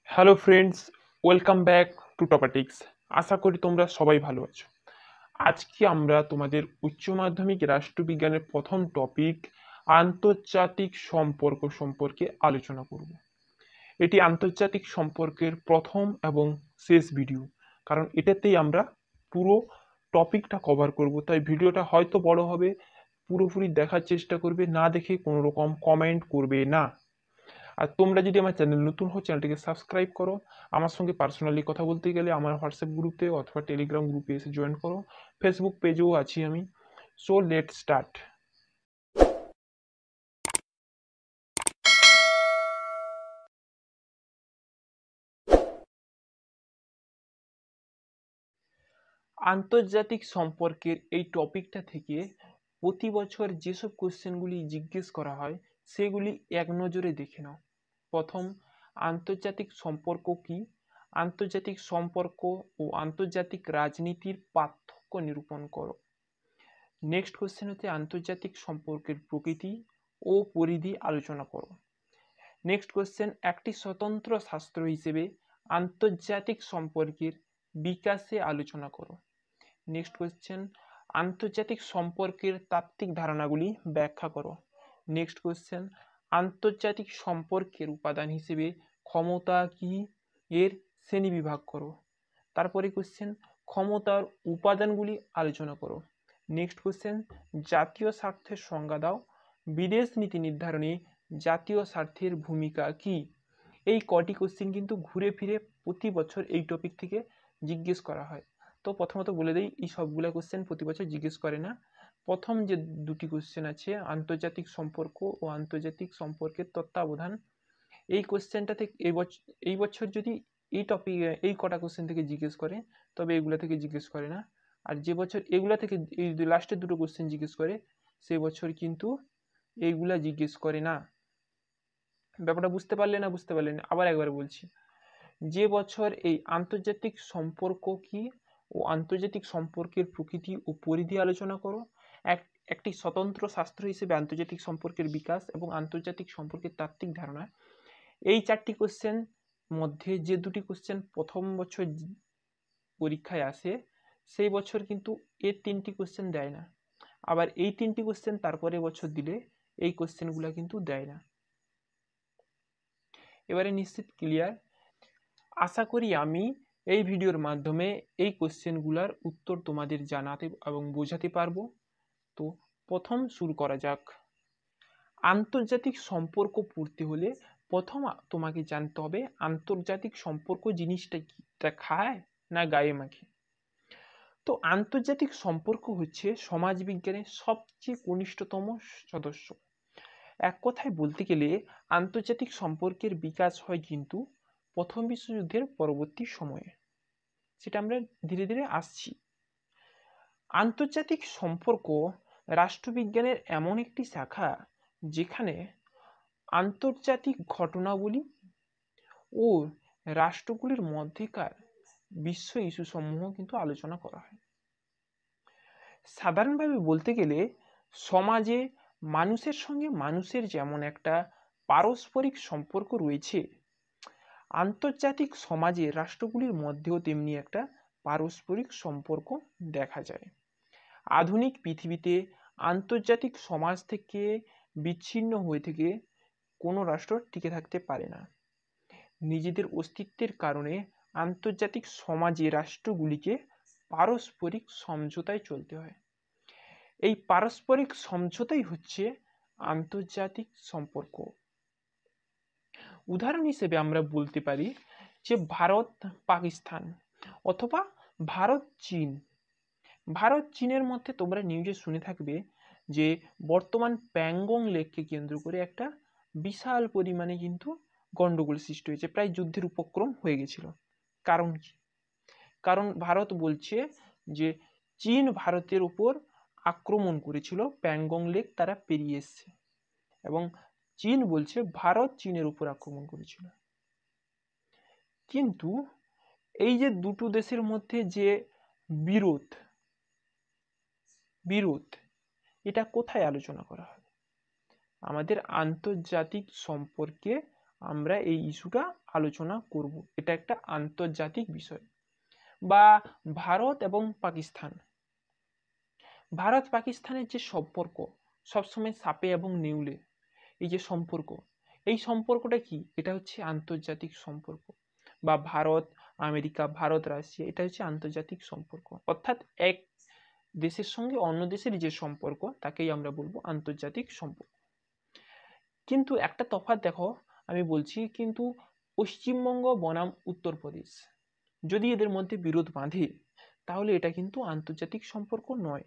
Hello friends, welcome back to Topatics. আশা করি তোমরা সবাই ভালো আছো। আজকে আমরা তোমাদের উচ্চ মাধ্যমিক রাষ্ট্রবিজ্ঞানের প্রথম টপিক আন্তর্জাতিক সম্পর্ক সম্পর্কে আলোচনা করব। এটি আন্তর্জাতিক সম্পর্কের প্রথম এবং শেষ ভিডিও, কারণ এটাতেই আমরা পুরো টপিকটা কভার করব। তাই ভিডিওটা হয়তো বড় হবে, পুরোপুরি দেখার চেষ্টা করবে, না দেখে কোনো রকম কমেন্ট করবে না। আর তোমরা যদি আমার চ্যানেল নতুন হও, চ্যানেলটিকে সাবস্ক্রাইব করো। আমার সঙ্গে পার্সোনালি কথা বলতে গেলে আমার হোয়াটসঅ্যাপ গ্রুপে অথবা টেলিগ্রাম গ্রুপে এসে জয়েন করো। ফেসবুক পেজেও আছি আমি। So let start. আন্তর্জাতিক সম্পর্কের এই টপিকটা থেকে প্রতি বছর যেসব কোশ্চেনগুলি জিজ্ঞেস করা হয় সেগুলি এক নজরে দেখে নাও। প্রথম, আন্তর্জাতিক সম্পর্ক কি? আন্তর্জাতিক সম্পর্ক ও আন্তর্জাতিক রাজনীতির পার্থক্য নিরূপণ করো। নেক্সট কোশ্চেন হচ্ছে আন্তর্জাতিক সম্পর্কের প্রকৃতি ও পরিধি আলোচনা করো। নেক্সট কোশ্চেন, একটি স্বতন্ত্র শাস্ত্র হিসেবে আন্তর্জাতিক সম্পর্কের বিকাশে আলোচনা করো। নেক্সট কোশ্চেন, আন্তর্জাতিক সম্পর্কের তাত্ত্বিক ধারণাগুলি ব্যাখ্যা করো। নেক্সট কোশ্চেন, আন্তর্জাতিক সম্পর্কের উপাদান হিসেবে ক্ষমতা কি এর শ্রেণীবিভাগ করো। তারপরে কোশ্চেন, ক্ষমতার উপাদানগুলি আলোচনা করো। নেক্সট কোশ্চেন, জাতীয় স্বার্থের সংজ্ঞা দাও। বিদেশ নীতি নির্ধারণে জাতীয় স্বার্থের ভূমিকা কি? এই কটি কোশ্চেন কিন্তু ঘুরে ফিরে প্রতি বছর এই টপিক থেকে জিজ্ঞেস করা হয়। তো প্রথমত বলে দেই, এই সবগুলা কোশ্চেন প্রতি বছর জিজ্ঞেস করে না। প্রথম যে দুটি কোশ্চেন আছে, আন্তর্জাতিক সম্পর্ক ও আন্তর্জাতিক সম্পর্কের তত্ত্বাবধান, এই কোশ্চেনটা থেকে এই বছর যদি এই টপিক এই কটা কোশ্চেন থেকে জিজ্ঞেস করে তবে এগুলা থেকে জিজ্ঞেস করে না। আর যে বছর এগুলা থেকে এই লাস্টের দুটো কোশ্চেন জিজ্ঞেস করে সে বছর কিন্তু এইগুলা জিজ্ঞেস করে না। ব্যাপারটা বুঝতে পারলে না? বুঝতে পারলে না? আবার একবার বলছি, যে বছর এই আন্তর্জাতিক সম্পর্ক কি ও আন্তর্জাতিক সম্পর্কের প্রকৃতি ও পরিধি আলোচনা করো, একটি স্বতন্ত্র শাস্ত্র হিসেবে আন্তর্জাতিক সম্পর্কের বিকাশ এবং আন্তর্জাতিক সম্পর্কের তাত্ত্বিক ধারণা, এই চারটি কোশ্চেন মধ্যে যে দুটি কোশ্চেন প্রথম বছর পরীক্ষায় আসে সেই বছর কিন্তু এর তিনটি কোশ্চেন দেয় না। আবার এই তিনটি কোশ্চেন তারপরে বছর দিলে এই কোশ্চেনগুলো কিন্তু দেয় না। এবারে নিশ্চিত ক্লিয়ার? আশা করি আমি এই ভিডিওর মাধ্যমে এই কোশ্চেনগুলোর উত্তর তোমাদের জানাতে এবং বোঝাতে পারবো। তো প্রথম শুরু করা যাক। আন্তর্জাতিক সম্পর্ক পড়তে হলে প্রথম তোমাকে জানতে হবে আন্তর্জাতিক সম্পর্ক জিনিসটা কি, তা খায় না গায়ে মাখে। তো আন্তর্জাতিক সম্পর্ক হচ্ছে সমাজবিজ্ঞানের সবচেয়ে ঘনিষ্ঠতম সদস্য। এক কথায় বলতে গেলে আন্তর্জাতিক সম্পর্কের বিকাশ হয় কিন্তু প্রথম বিশ্বযুদ্ধের পরবর্তী সময়ে। সেটা আমরা ধীরে ধীরে আসছি। আন্তর্জাতিক সম্পর্ক রাষ্ট্রবিজ্ঞানের এমন একটি শাখা যেখানে আন্তর্জাতিক ঘটনাবলী ও রাষ্ট্রগুলির মধ্যেকার বিশ্ব ইস্যুসমূহ কিন্তু আলোচনা করা হয়। সাধারণভাবে বলতে গেলে সমাজে মানুষের সঙ্গে মানুষের যেমন একটা পারস্পরিক সম্পর্ক রয়েছে, আন্তর্জাতিক সমাজে রাষ্ট্রগুলির মধ্যেও তেমনি একটা পারস্পরিক সম্পর্ক দেখা যায়। আধুনিক পৃথিবীতে আন্তর্জাতিক সমাজ থেকে বিচ্ছিন্ন হয়ে থেকে কোনো রাষ্ট্র টিকে থাকতে পারে না। নিজেদের অস্তিত্বের কারণে আন্তর্জাতিক সমাজে রাষ্ট্রগুলিকে পারস্পরিক সমঝোতায় চলতে হয়। এই পারস্পরিক সমঝোতাই হচ্ছে আন্তর্জাতিক সম্পর্ক। উদাহরণ হিসেবে আমরা বলতে পারি যে ভারত পাকিস্তান অথবা ভারত চীন। ভারত চীনের মধ্যে তোমরা নিউজে শুনে থাকবে যে বর্তমান প্যাংগং লেককে কেন্দ্র করে একটা বিশাল পরিমাণে কিন্তু গন্ডগোল সৃষ্টি হয়েছে, প্রায় যুদ্ধের উপক্রম হয়ে গেছিল। কারণ কি? কারণ ভারত বলছে যে চীন ভারতের উপর আক্রমণ করেছিল, প্যাংগং লেক তারা পেরিয়ে এসছে, এবং চীন বলছে ভারত চীনের উপর আক্রমণ করেছিল। কিন্তু এই যে দুটো দেশের মধ্যে যে বিরোধ বিরোধ এটা কোথায় আলোচনা করা হবে? আমাদের আন্তর্জাতিক সম্পর্কে আমরা এই ইস্যুটা আলোচনা করব। এটা একটা আন্তর্জাতিক বিষয়। বা ভারত এবং পাকিস্তান, ভারত পাকিস্তানের যে সম্পর্ক সবসময় সাপে এবং নেউলে, এই যে সম্পর্ক, এই সম্পর্কটা কি? এটা হচ্ছে আন্তর্জাতিক সম্পর্ক। বা ভারত আমেরিকা, ভারত রাশিয়া, এটা হচ্ছে আন্তর্জাতিক সম্পর্ক। অর্থাৎ এক দেশের সঙ্গে অন্য দেশের যে সম্পর্ক তাকেই আমরা বলবো আন্তর্জাতিক সম্পর্ক। কিন্তু একটা তফাৎ দেখো, আমি বলছি, কিন্তু পশ্চিমবঙ্গ বনাম উত্তরপ্রদেশ যদি এদের মধ্যে বিরোধ বাঁধে, তাহলে এটা কিন্তু আন্তর্জাতিক সম্পর্ক নয়।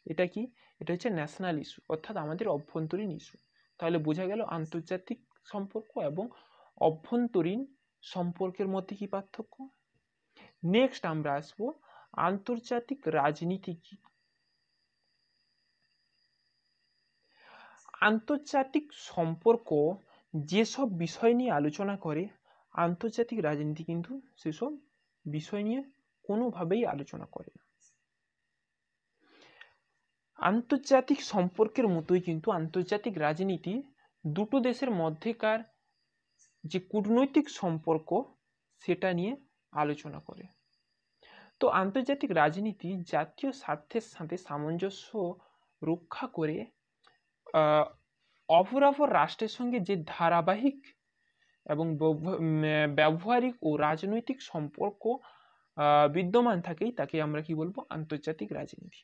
এটা কি? এটা হচ্ছে ন্যাশনাল ইস্যু, অর্থাৎ আমাদের অভ্যন্তরীণ ইস্যু। তাহলে বোঝা গেল আন্তর্জাতিক সম্পর্ক এবং অভ্যন্তরীণ সম্পর্কের মধ্যে কি পার্থক্য। নেক্সট আমরা আসবো আন্তর্জাতিক রাজনীতি কি। আন্তর্জাতিক সম্পর্ক যেসব বিষয় নিয়ে আলোচনা করে, আন্তর্জাতিক রাজনীতি কিন্তু সেসব বিষয় নিয়ে কোনোভাবেই আলোচনা করে না। আন্তর্জাতিক সম্পর্কের মতোই কিন্তু আন্তর্জাতিক রাজনীতি দুটো দেশের মধ্যেকার যে কূটনৈতিক সম্পর্ক সেটা নিয়ে আলোচনা করে। তো আন্তর্জাতিক রাজনীতি জাতীয় স্বার্থের সাথে সামঞ্জস্য রক্ষা করে অপরাপর রাষ্ট্রের সঙ্গে যে ধারাবাহিক এবং ব্যবহারিক ও রাজনৈতিক সম্পর্ক বিদ্যমান থাকেই তাকে আমরা কি বলবো? আন্তর্জাতিক রাজনীতি।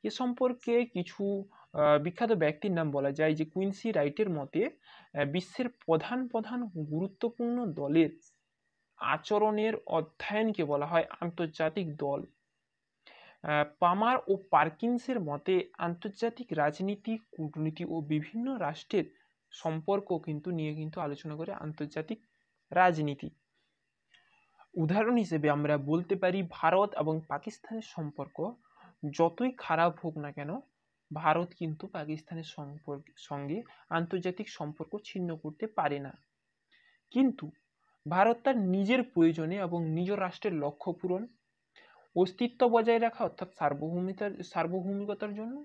এ সম্পর্কে কিছু বিখ্যাত ব্যক্তির নাম বলা যায়, যে কুইন্সি রাইটের মতে বিশ্বের প্রধান প্রধান গুরুত্বপূর্ণ দলের আচরণের অধ্যয়নকে বলা হয় আন্তর্জাতিক দল। পামার ও পার্কিন্সের মতে আন্তর্জাতিক রাজনীতি, কূটনীতি ও বিভিন্ন রাষ্ট্রের সম্পর্ক কিন্তু নিয়ে কিন্তু আলোচনা করে আন্তর্জাতিক রাজনীতি। উদাহরণ হিসেবে আমরা বলতে পারি ভারত এবং পাকিস্তানের সম্পর্ক যতই খারাপ হোক না কেন, ভারত কিন্তু পাকিস্তানের সঙ্গে আন্তর্জাতিক সম্পর্ক ছিন্ন করতে পারে না। কিন্তু ভারত তার নিজের প্রয়োজনে এবং নিজ রাষ্ট্রের লক্ষ্য পূরণ, অস্তিত্ব বজায় রাখা অর্থাৎ সার্বভৌমিকতার জন্য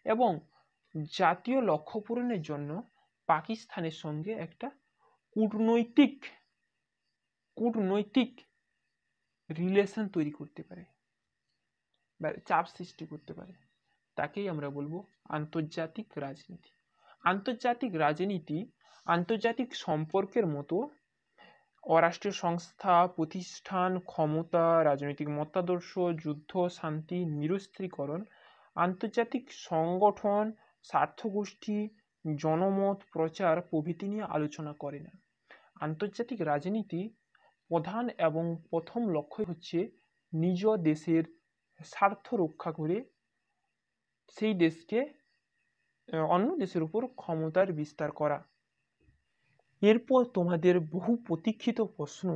এবং জাতীয় লক্ষ্য পূরণের জন্য পাকিস্তানের সঙ্গে একটা কূটনৈতিক রিলেশন তৈরি করতে পারে বা চাপ সৃষ্টি করতে পারে। তাকেই আমরা বলবো আন্তর্জাতিক রাজনীতি। আন্তর্জাতিক রাজনীতি আন্তর্জাতিক সম্পর্কের মতো অরাষ্ট্রীয় সংস্থা, প্রতিষ্ঠান, ক্ষমতা, রাজনৈতিক মতাদর্শ, যুদ্ধ, শান্তি, নিরস্ত্রীকরণ, আন্তর্জাতিক সংগঠন, স্বার্থগোষ্ঠী, জনমত প্রচার প্রভৃতি নিয়ে আলোচনা করে না। আন্তর্জাতিক রাজনীতি প্রধান এবং প্রথম লক্ষ্য হচ্ছে নিজ দেশের স্বার্থ রক্ষা করে সেই দেশকে অন্য দেশের উপর ক্ষমতার বিস্তার করা। এরপর তোমাদের বহু প্রতীক্ষিত প্রশ্ন,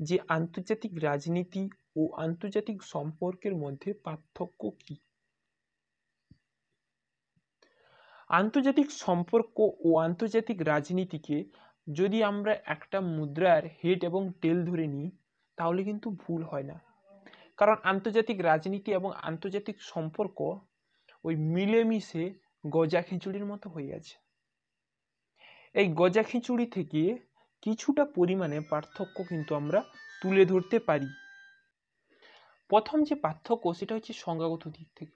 যে আন্তর্জাতিক রাজনীতি ও আন্তর্জাতিক সম্পর্কের মধ্যে পার্থক্য কি। আন্তর্জাতিক সম্পর্ক ও আন্তর্জাতিক রাজনীতিকে যদি আমরা একটা মুদ্রার হেড এবং টেল ধরে নিই, তাহলে কিন্তু ভুল হয় না। কারণ আন্তর্জাতিক রাজনীতি এবং আন্তর্জাতিক সম্পর্ক ওই মিলেমিশে গজা খিচুড়ির মতো হয়ে আছে। এই গজা খিচুড়ি থেকে কিছুটা পরিমাণে পার্থক্য কিন্তু আমরা তুলে ধরতে পারি। প্রথম যে পার্থক্য সেটা হচ্ছে সংজ্ঞাগত দিক থেকে।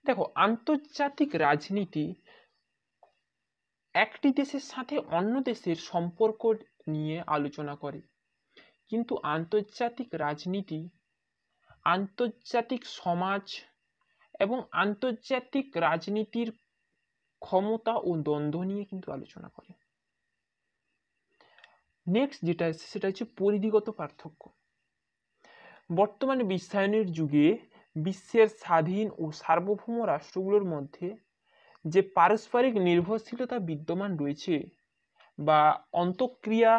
দেখো, আন্তর্জাতিক রাজনীতি একটি দেশের সাথে অন্য দেশের সম্পর্ক নিয়ে আলোচনা করে, কিন্তু আন্তর্জাতিক রাজনীতি আন্তর্জাতিক সমাজ এবং আন্তর্জাতিক রাজনীতির ক্ষমতা ও দ্বন্দ্ব নিয়ে কিন্তু আলোচনা করে। নেক্সট যেটা আছে সেটা হচ্ছে পরিধিগত পার্থক্য। বর্তমানে বিশ্বায়নের যুগে বিশ্বের স্বাধীন ও সার্বভৌম রাষ্ট্রগুলোর মধ্যে যে পারস্পরিক নির্ভরশীলতা বিদ্যমান রয়েছে বা অন্তঃক্রিয়া,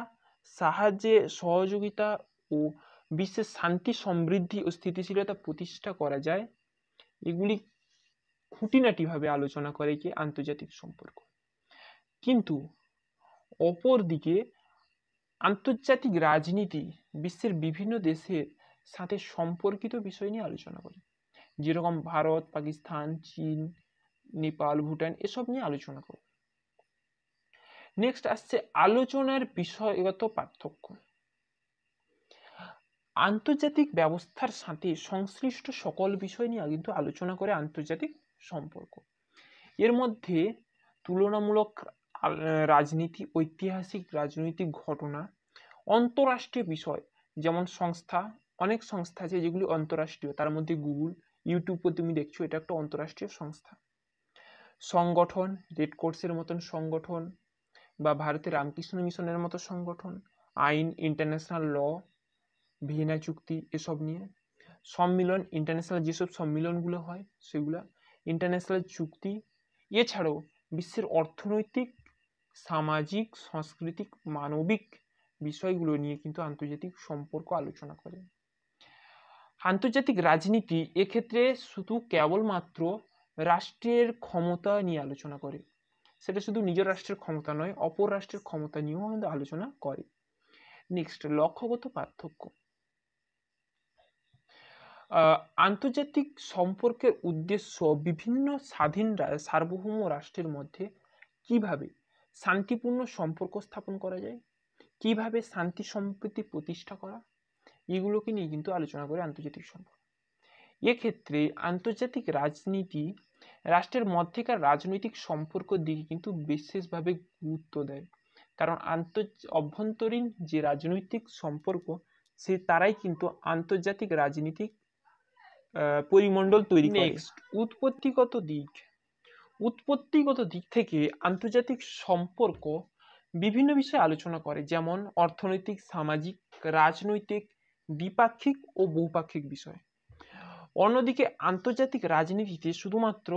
সাহায্যে সহযোগিতা ও বিশ্বের শান্তি, সমৃদ্ধি ও স্থিতিশীলতা প্রতিষ্ঠা করা যায়, এগুলি খুঁটিনাটিভাবে আলোচনা করে কি আন্তর্জাতিক সম্পর্ক। কিন্তু অপরদিকে আন্তর্জাতিক রাজনীতি বিশ্বের বিভিন্ন দেশের সাথে সম্পর্কিত বিষয় নিয়ে আলোচনা করে, যেরকম ভারত, পাকিস্তান, চীন, নেপাল, ভুটান এসব নিয়ে আলোচনা করে। নেক্সট আসছে আলোচনার বিষয়গত পার্থক্য। আন্তর্জাতিক ব্যবস্থার সাথে সংশ্লিষ্ট সকল বিষয় নিয়ে কিন্তু আলোচনা করে আন্তর্জাতিক সম্পর্ক। এর মধ্যে তুলনামূলক রাজনীতি, ঐতিহাসিক রাজনৈতিক ঘটনা, অন্তরাষ্ট্রীয় বিষয়, যেমন সংস্থা, অনেক সংস্থা আছে যেগুলি অন্তরাষ্ট্রীয়, তার মধ্যে গুগল, ইউটিউব তুমি দেখছো, এটা একটা অন্তরাষ্ট্রীয় সংস্থা। সংগঠন, রেড ক্রসের মতন সংগঠন বা ভারতের রামকৃষ্ণ মিশনের মতো সংগঠন, আইন, ইন্টারন্যাশনাল ল, ভিয়েনা চুক্তি, এসব নিয়ে। সম্মিলন, ইন্টারন্যাশনাল যেসব সম্মিলনগুলো হয় সেগুলো, ইন্টারন্যাশনাল চুক্তি, এছাড়াও বিশ্বের অর্থনৈতিক, সামাজিক, সাংস্কৃতিক, মানবিক বিষয়গুলো নিয়ে কিন্তু আন্তর্জাতিক সম্পর্ক আলোচনা করে। আন্তর্জাতিক রাজনীতি এক্ষেত্রে শুধু কেবলমাত্র রাষ্ট্রের ক্ষমতা নিয়ে আলোচনা করে, সেটা শুধু নিজের রাষ্ট্রের ক্ষমতা নয়, অপর রাষ্ট্রের ক্ষমতা নিয়েও কিন্তু আলোচনা করে। নেক্সট, লক্ষ্যগত পার্থক্য। আন্তর্জাতিক সম্পর্কের উদ্দেশ্য বিভিন্ন স্বাধীন সার্বভৌম রাষ্ট্রের মধ্যে কিভাবে শান্তিপূর্ণ সম্পর্ক স্থাপন করা যায়, কিভাবে শান্তি সম্প্রীতি প্রতিষ্ঠা করা, এগুলোকে নিয়ে কিন্তু আলোচনা করে আন্তর্জাতিক সম্পর্ক। এক্ষেত্রে আন্তর্জাতিক রাজনীতি রাষ্ট্রের মধ্যেকার রাজনৈতিক সম্পর্কের দিকে কিন্তু বিশেষভাবে গুরুত্ব দেয়, কারণ অভ্যন্তরীণ যে রাজনৈতিক সম্পর্ক সে তারাই কিন্তু আন্তর্জাতিক রাজনীতিক পরিমণ্ডল তৈরি করে। নেক্সট, উৎপত্তিগত দিক থেকে আন্তর্জাতিক সম্পর্ক বিভিন্ন বিষয়ে আলোচনা করে, যেমন অর্থনৈতিক, সামাজিক, রাজনৈতিক, দ্বিপাক্ষিক ও বহুপাক্ষিক বিষয়। অন্যদিকে আন্তর্জাতিক রাজনীতিতে শুধুমাত্র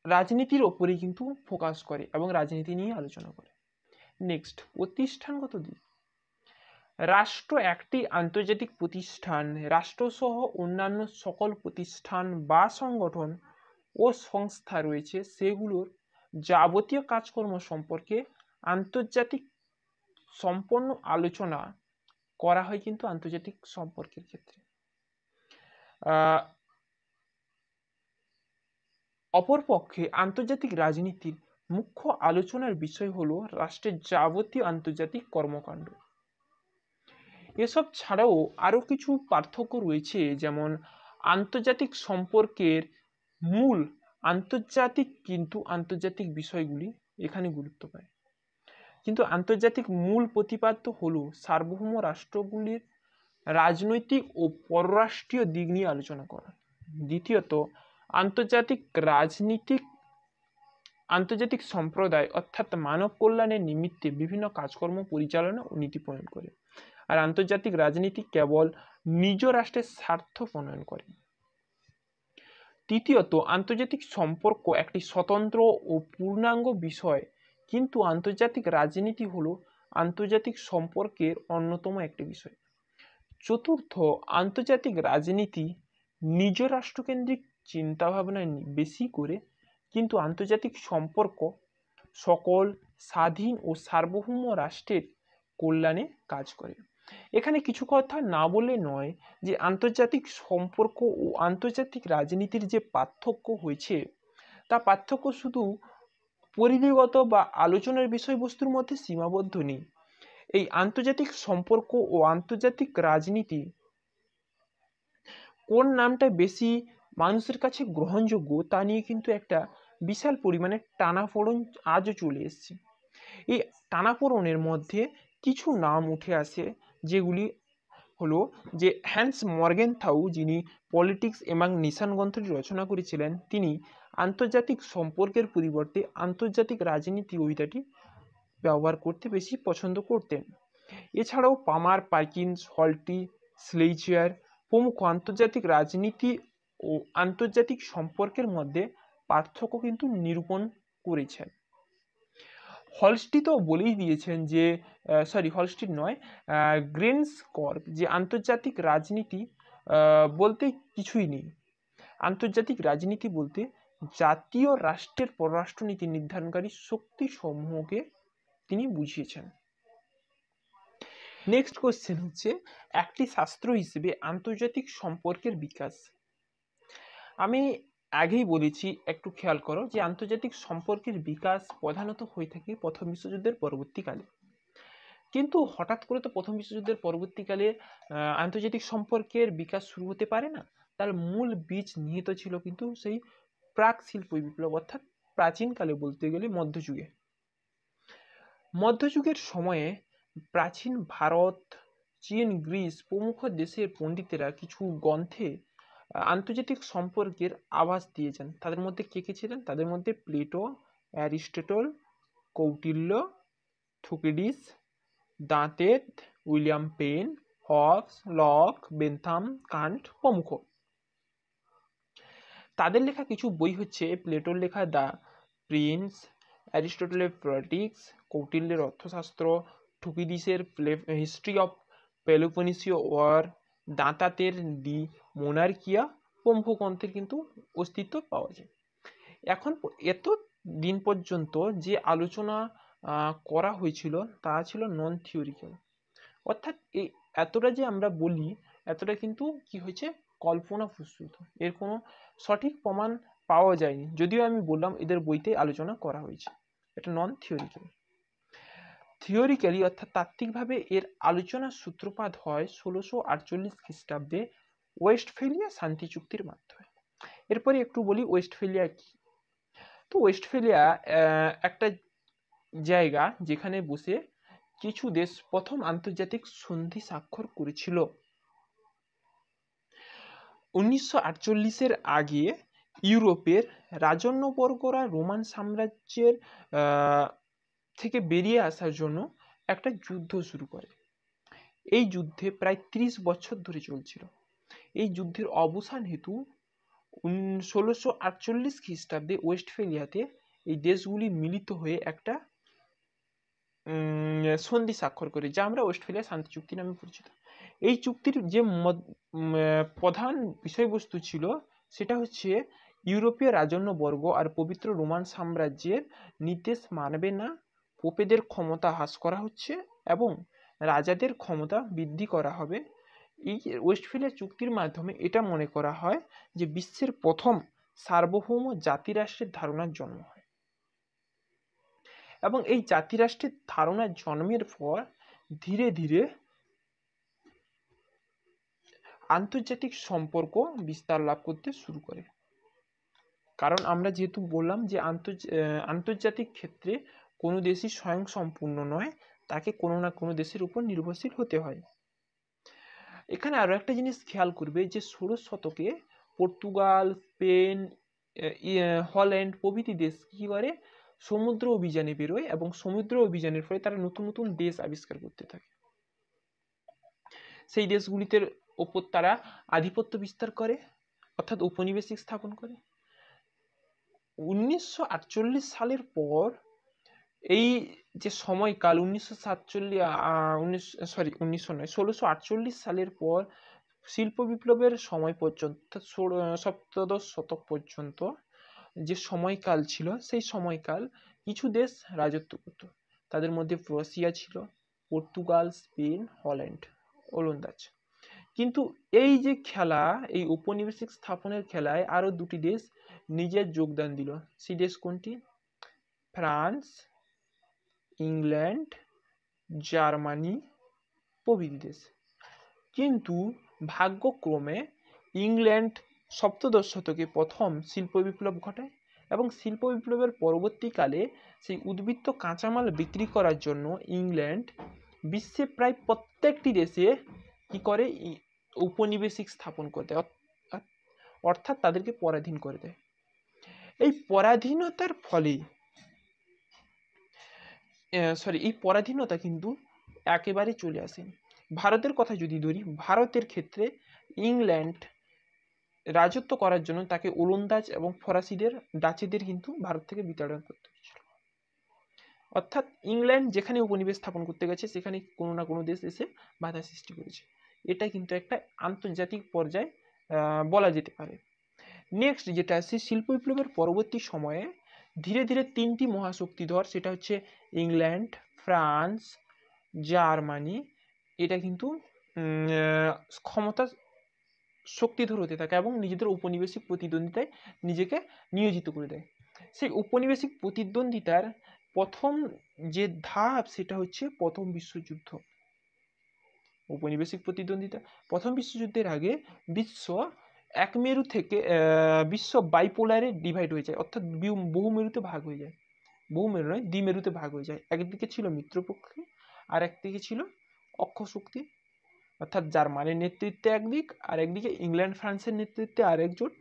রাজনীতির ওপরেই কিন্তু ফোকাস করে এবং রাজনীতি নিয়ে আলোচনা করে। নেক্সট, প্রতিষ্ঠানগত দিক। রাষ্ট্র একটি আন্তর্জাতিক প্রতিষ্ঠান, রাষ্ট্রসহ অন্যান্য সকল প্রতিষ্ঠান বা সংগঠন ও সংস্থা রয়েছে সেগুলোর যাবতীয় কাজকর্ম সম্পর্কে আন্তর্জাতিক সম্পন্ন আলোচনা করা হয় কিন্তু আন্তর্জাতিক সম্পর্কের ক্ষেত্রে। অপরপক্ষে আন্তর্জাতিক রাজনীতির মুখ্য আলোচনার বিষয় হলো রাষ্ট্রের যাবতীয় আন্তর্জাতিক কর্মকাণ্ড। এসব ছাড়াও আরো কিছু পার্থক্য রয়েছে, যেমন আন্তর্জাতিক সম্পর্কের মূল আন্তর্জাতিক বিষয়গুলি এখানে গুরুত্ব পায়, কিন্তু আন্তর্জাতিক মূল প্রতিপাদ্য হলো সার্বভৌম রাষ্ট্রগুলির রাজনৈতিক ও পররাষ্ট্রীয় দিক নিয়ে আলোচনা করা। দ্বিতীয়ত, আন্তর্জাতিক সম্প্রদায় অর্থাৎ মানব কল্যাণের নিমিত্তে বিভিন্ন কাজকর্ম পরিচালনা ও নীতি প্রণয়ন করে, আর আন্তর্জাতিক রাজনীতি কেবল নিজ রাষ্ট্রের স্বার্থ প্রণয়ন করে। তৃতীয়ত, আন্তর্জাতিক সম্পর্ক একটি স্বতন্ত্র ও পূর্ণাঙ্গ বিষয়, কিন্তু আন্তর্জাতিক রাজনীতি হলো আন্তর্জাতিক সম্পর্কের অন্যতম একটি বিষয়। চতুর্থ, আন্তর্জাতিক রাজনীতি নিজ রাষ্ট্রকেন্দ্রিক চিন্তাভাবনা বেশি করে, কিন্তু আন্তর্জাতিক সম্পর্ক সকল স্বাধীন ও সার্বভৌম রাষ্ট্রের কল্যাণে কাজ করে। এখানে কিছু কথা না বলে নয় যে আন্তর্জাতিক সম্পর্ক ও আন্তর্জাতিক রাজনীতির যে পার্থক্য হয়েছে তা পার্থক্য শুধু পরিধিগত বা আলোচনার বিষয়বস্তুর মধ্যে সীমাবদ্ধ নেই। এই আন্তর্জাতিক সম্পর্ক ও আন্তর্জাতিক রাজনীতি কোন নামটা বেশি মানুষের কাছে গ্রহণযোগ্য তা নিয়ে কিন্তু একটা বিশাল পরিমাণে টানাপোড়েন আজও চলে এসছে। এই টানাপোড়েনের মধ্যে কিছু নাম উঠে আসে, যেগুলি হলো যে হ্যান্স মর্গেনথাউ, যিনি পলিটিক্স এবং নেশন গ্রন্থটি রচনা করেছিলেন, তিনি আন্তর্জাতিক সম্পর্কের পরিবর্তে আন্তর্জাতিক রাজনীতি কবিতাটি ব্যবহার করতে বেশি পছন্দ করতেন। এছাড়াও পামার, পার্কিন্স, হল্টি, স্লেইচার প্রমুখ আন্তর্জাতিক রাজনীতি ও আন্তর্জাতিক সম্পর্কের মধ্যে পার্থক্য কিন্তু নিরূপণ করেছেন। হলস্টি তো বলেই দিয়েছেন যে হলস্টি নয়, গ্রেনসকর্ব, যে আন্তর্জাতিক রাজনীতি বলতে কিছুই নেই। আন্তর্জাতিক রাজনীতি বলতে জাতীয় রাষ্ট্রের পররাষ্ট্রনীতি নির্ধারণকারী শক্তি সমূহকে তিনি বুঝিয়েছেন। নেক্সট কোশ্চেন হচ্ছে, একটি শাস্ত্র হিসেবে আন্তর্জাতিক সম্পর্কের বিকাশ। আমি আগেই বলেছি, একটু খেয়াল করো যে আন্তর্জাতিক সম্পর্কের বিকাশ প্রধানত হয়ে থাকে প্রথম বিশ্বযুদ্ধের পরবর্তীকালে। কিন্তু হঠাৎ করে তো প্রথম বিশ্বযুদ্ধের পরবর্তীকালে আন্তর্জাতিক সম্পর্কের বিকাশ শুরু হতে পারে না। তার মূল বীজ নিহিত ছিল কিন্তু সেই প্রাক শিল্প বিপ্লব, অর্থাৎ প্রাচীনকালে বলতে গেলে মধ্যযুগে। মধ্যযুগের সময়ে প্রাচীন ভারত, চীন, গ্রিস প্রমুখ দেশের পণ্ডিতেরা কিছু গ্রন্থে আন্তর্জাতিক সম্পর্কের আভাস দিয়েছেন। তাদের মধ্যে কে কে ছিলেন? তাদের মধ্যে প্লেটো, অ্যারিস্টটল, কৌটিল্য, থুকিডিস, দাঁতেত, William Penn, Hobbes, Locke, Bentham, Kant প্রমুখ। তাদের লেখা কিছু বই হচ্ছে প্লেটোর লেখা দ্য প্রিন্স, অ্যারিস্টটলের পলিটিক্স, কৌটিল্যের অর্থশাস্ত্র, থুকিডিসের হিস্ট্রি অফ পেলোপনেসীয় ওয়ার, দাঁতাতের দি মোনার্কিয়া প্রমুখ গ্রন্থের কিন্তু অস্তিত্ব পাওয়া যায়। এখন এত দিন পর্যন্ত যে আলোচনা করা হয়েছিল তা ছিল নন থিওরিক্যাল, অর্থাৎ এই এতটা যে আমরা বলি এতটা কিন্তু কি হয়েছে, কল্পনা প্রসূত, এর কোনো সঠিক প্রমাণ পাওয়া যায়নি, যদিও আমি বললাম এদের বইতে আলোচনা করা হয়েছে। এটা নন থিওরিক্যাল। থিওরিক্যালি অর্থাৎ তাত্ত্বিকভাবে এর আলোচনার সূত্রপাত হয় 1648 খ্রিস্টাব্দে ওয়েস্টফেলিয়া শান্তি চুক্তির মাধ্যমে। এরপরে একটু বলি ওয়েস্টফেলিয়া কি। তো ওয়েস্টফেলিয়া একটা জায়গা যেখানে বসে কিছু দেশ প্রথম আন্তর্জাতিক সন্ধি স্বাক্ষর করেছিল। 1948-এর আগে ইউরোপের রাজন্যবর্গরা রোমান সাম্রাজ্যের থেকে বেরিয়ে আসার জন্য একটা যুদ্ধ শুরু করে। এই যুদ্ধে প্রায় 30 বছর ধরে চলছিল। এই যুদ্ধের অবসান হেতু 1648 খ্রিস্টাব্দে ওয়েস্টফেলিয়াতে এই দেশগুলি মিলিত হয়ে একটা সন্ধি স্বাক্ষর করে, যা আমরা ওয়েস্টফেলিয়া শান্তি চুক্তি নামে পরিচিত। এই চুক্তির যে প্রধান বিষয়বস্তু ছিল সেটা হচ্ছে ইউরোপীয় রাজন্যবর্গ আর পবিত্র রোমান সাম্রাজ্যের নির্দেশ মানবে না, পোপেদের ক্ষমতা হ্রাস করা হচ্ছে এবং রাজাদের ক্ষমতা বৃদ্ধি করা হবে। এই ওয়েস্টফেলিয়া চুক্তির মাধ্যমে এটা মনে করা হয় যে বিশ্বের প্রথম সার্বভৌম জাতিরাষ্ট্রের ধারণার জন্ম হয় এবং এই জাতিরাষ্ট্রের ধারণা জন্মের পর ধীরে ধীরে আন্তর্জাতিক সম্পর্ক বিস্তার লাভ করতে শুরু করে। কারণ আমরা যেহেতু বললাম যে আন্তর্জাতিক ক্ষেত্রে কোনো দেশই স্বয়ংসম্পূর্ণ নয়, তাকে কোনো না কোনো দেশের উপর নির্ভরশীল হতে হয়। এখানে আরো একটা জিনিস খেয়াল করবে যে 16 শতকে পর্তুগাল, স্পেন, হল্যান্ড প্রভৃতি দেশ কি করে, সমুদ্র অভিযানে বেরোয় এবং সমুদ্র অভিযানের ফলে তারা নতুন নতুন দেশ আবিষ্কার করতে থাকে। সেই দেশগুলিতে ওপর তারা আধিপত্য বিস্তার করে, অর্থাৎ উপনিবেশিক স্থাপন করে। 1948 সালের পর এই যে সময়কাল 1648 সালের পর শিল্প বিপ্লবের সময় পর্যন্ত, সপ্তদশ শতক পর্যন্ত যে সময়কাল ছিল, সেই সময়কাল কিছু দেশ রাজত্ব করত। তাদের মধ্যে প্রুশিয়া ছিল, পর্তুগাল, স্পেন, হল্যান্ড, ওলন্দাজ। কিন্তু এই যে খেলা, এই উপনিবেশিক স্থাপনের খেলায় আরো দুটি দেশ নিজের যোগদান দিল। সেই দেশ কোনটি? ফ্রান্স, ইংল্যান্ড, জার্মানি প্রভৃতি দেশ। কিন্তু ভাগ্যক্রমে ইংল্যান্ড সপ্তদশ শতকে প্রথম শিল্প বিপ্লব ঘটায় এবং শিল্প বিপ্লবের পরবর্তীকালে সেই উদ্বৃত্ত কাঁচামাল বিক্রি করার জন্য ইংল্যান্ড বিশ্বে প্রায় প্রত্যেকটি দেশে কি করে, উপনিবেশিক স্থাপন করে দেয়, অর্থাৎ তাদেরকে পরাধীন করে দেয়। এই পরাধীনতার ফলে এই পরাধীনতা কিন্তু একেবারে চলে আসেনি। ভারতের কথা যদি ধরি, ভারতের ক্ষেত্রে ইংল্যান্ড রাজত্ব করার জন্য তাকে ওলন্দাজ এবং ফরাসিদের, ডাচেদের কিন্তু ভারত থেকে বিতাড়ন করতে হয়েছিল। অর্থাৎ ইংল্যান্ড যেখানে উপনিবেশ স্থাপন করতে গেছে সেখানে কোনো না কোনো দেশ এসে বাধা সৃষ্টি করেছে। এটা কিন্তু একটা আন্তর্জাতিক পর্যায়ে বলা যেতে পারে। নেক্সট যেটা আছে, শিল্প বিপ্লবের পরবর্তী সময়ে ধীরে ধীরে তিনটি মহাশক্তিধর, সেটা হচ্ছে ইংল্যান্ড, ফ্রান্স, জার্মানি, এটা কিন্তু ক্ষমতা শক্তিধর হতে থাকে এবং নিজেদের উপনিবেশিক প্রতিদ্বন্দ্বিতায় নিজেকে নিয়োজিত করে দেয়। সেই উপনিবেশিক প্রতিদ্বন্দ্বিতার প্রথম যে ধাপ সেটা হচ্ছে প্রথম বিশ্বযুদ্ধ। উপনিবেশিক প্রতিদ্বন্দ্বিতা, প্রথম বিশ্বযুদ্ধের আগে বিশ্ব এক মেরু থেকে বিশ্ব বাইপোলারে ডিভাইড হয়ে যায়, অর্থাৎ বহু মেরুতে ভাগ হয়ে যায়। বহু মেরু নয়, দ্বিমেরুতে ভাগ হয়ে যায়। একদিকে ছিল মিত্রপক্ষে আর একদিকে ছিল অক্ষ শক্তি, অর্থাৎ জার্মানির নেতৃত্বে একদিক আর একদিকে ইংল্যান্ড ফ্রান্সের নেতৃত্বে আরেক জোট।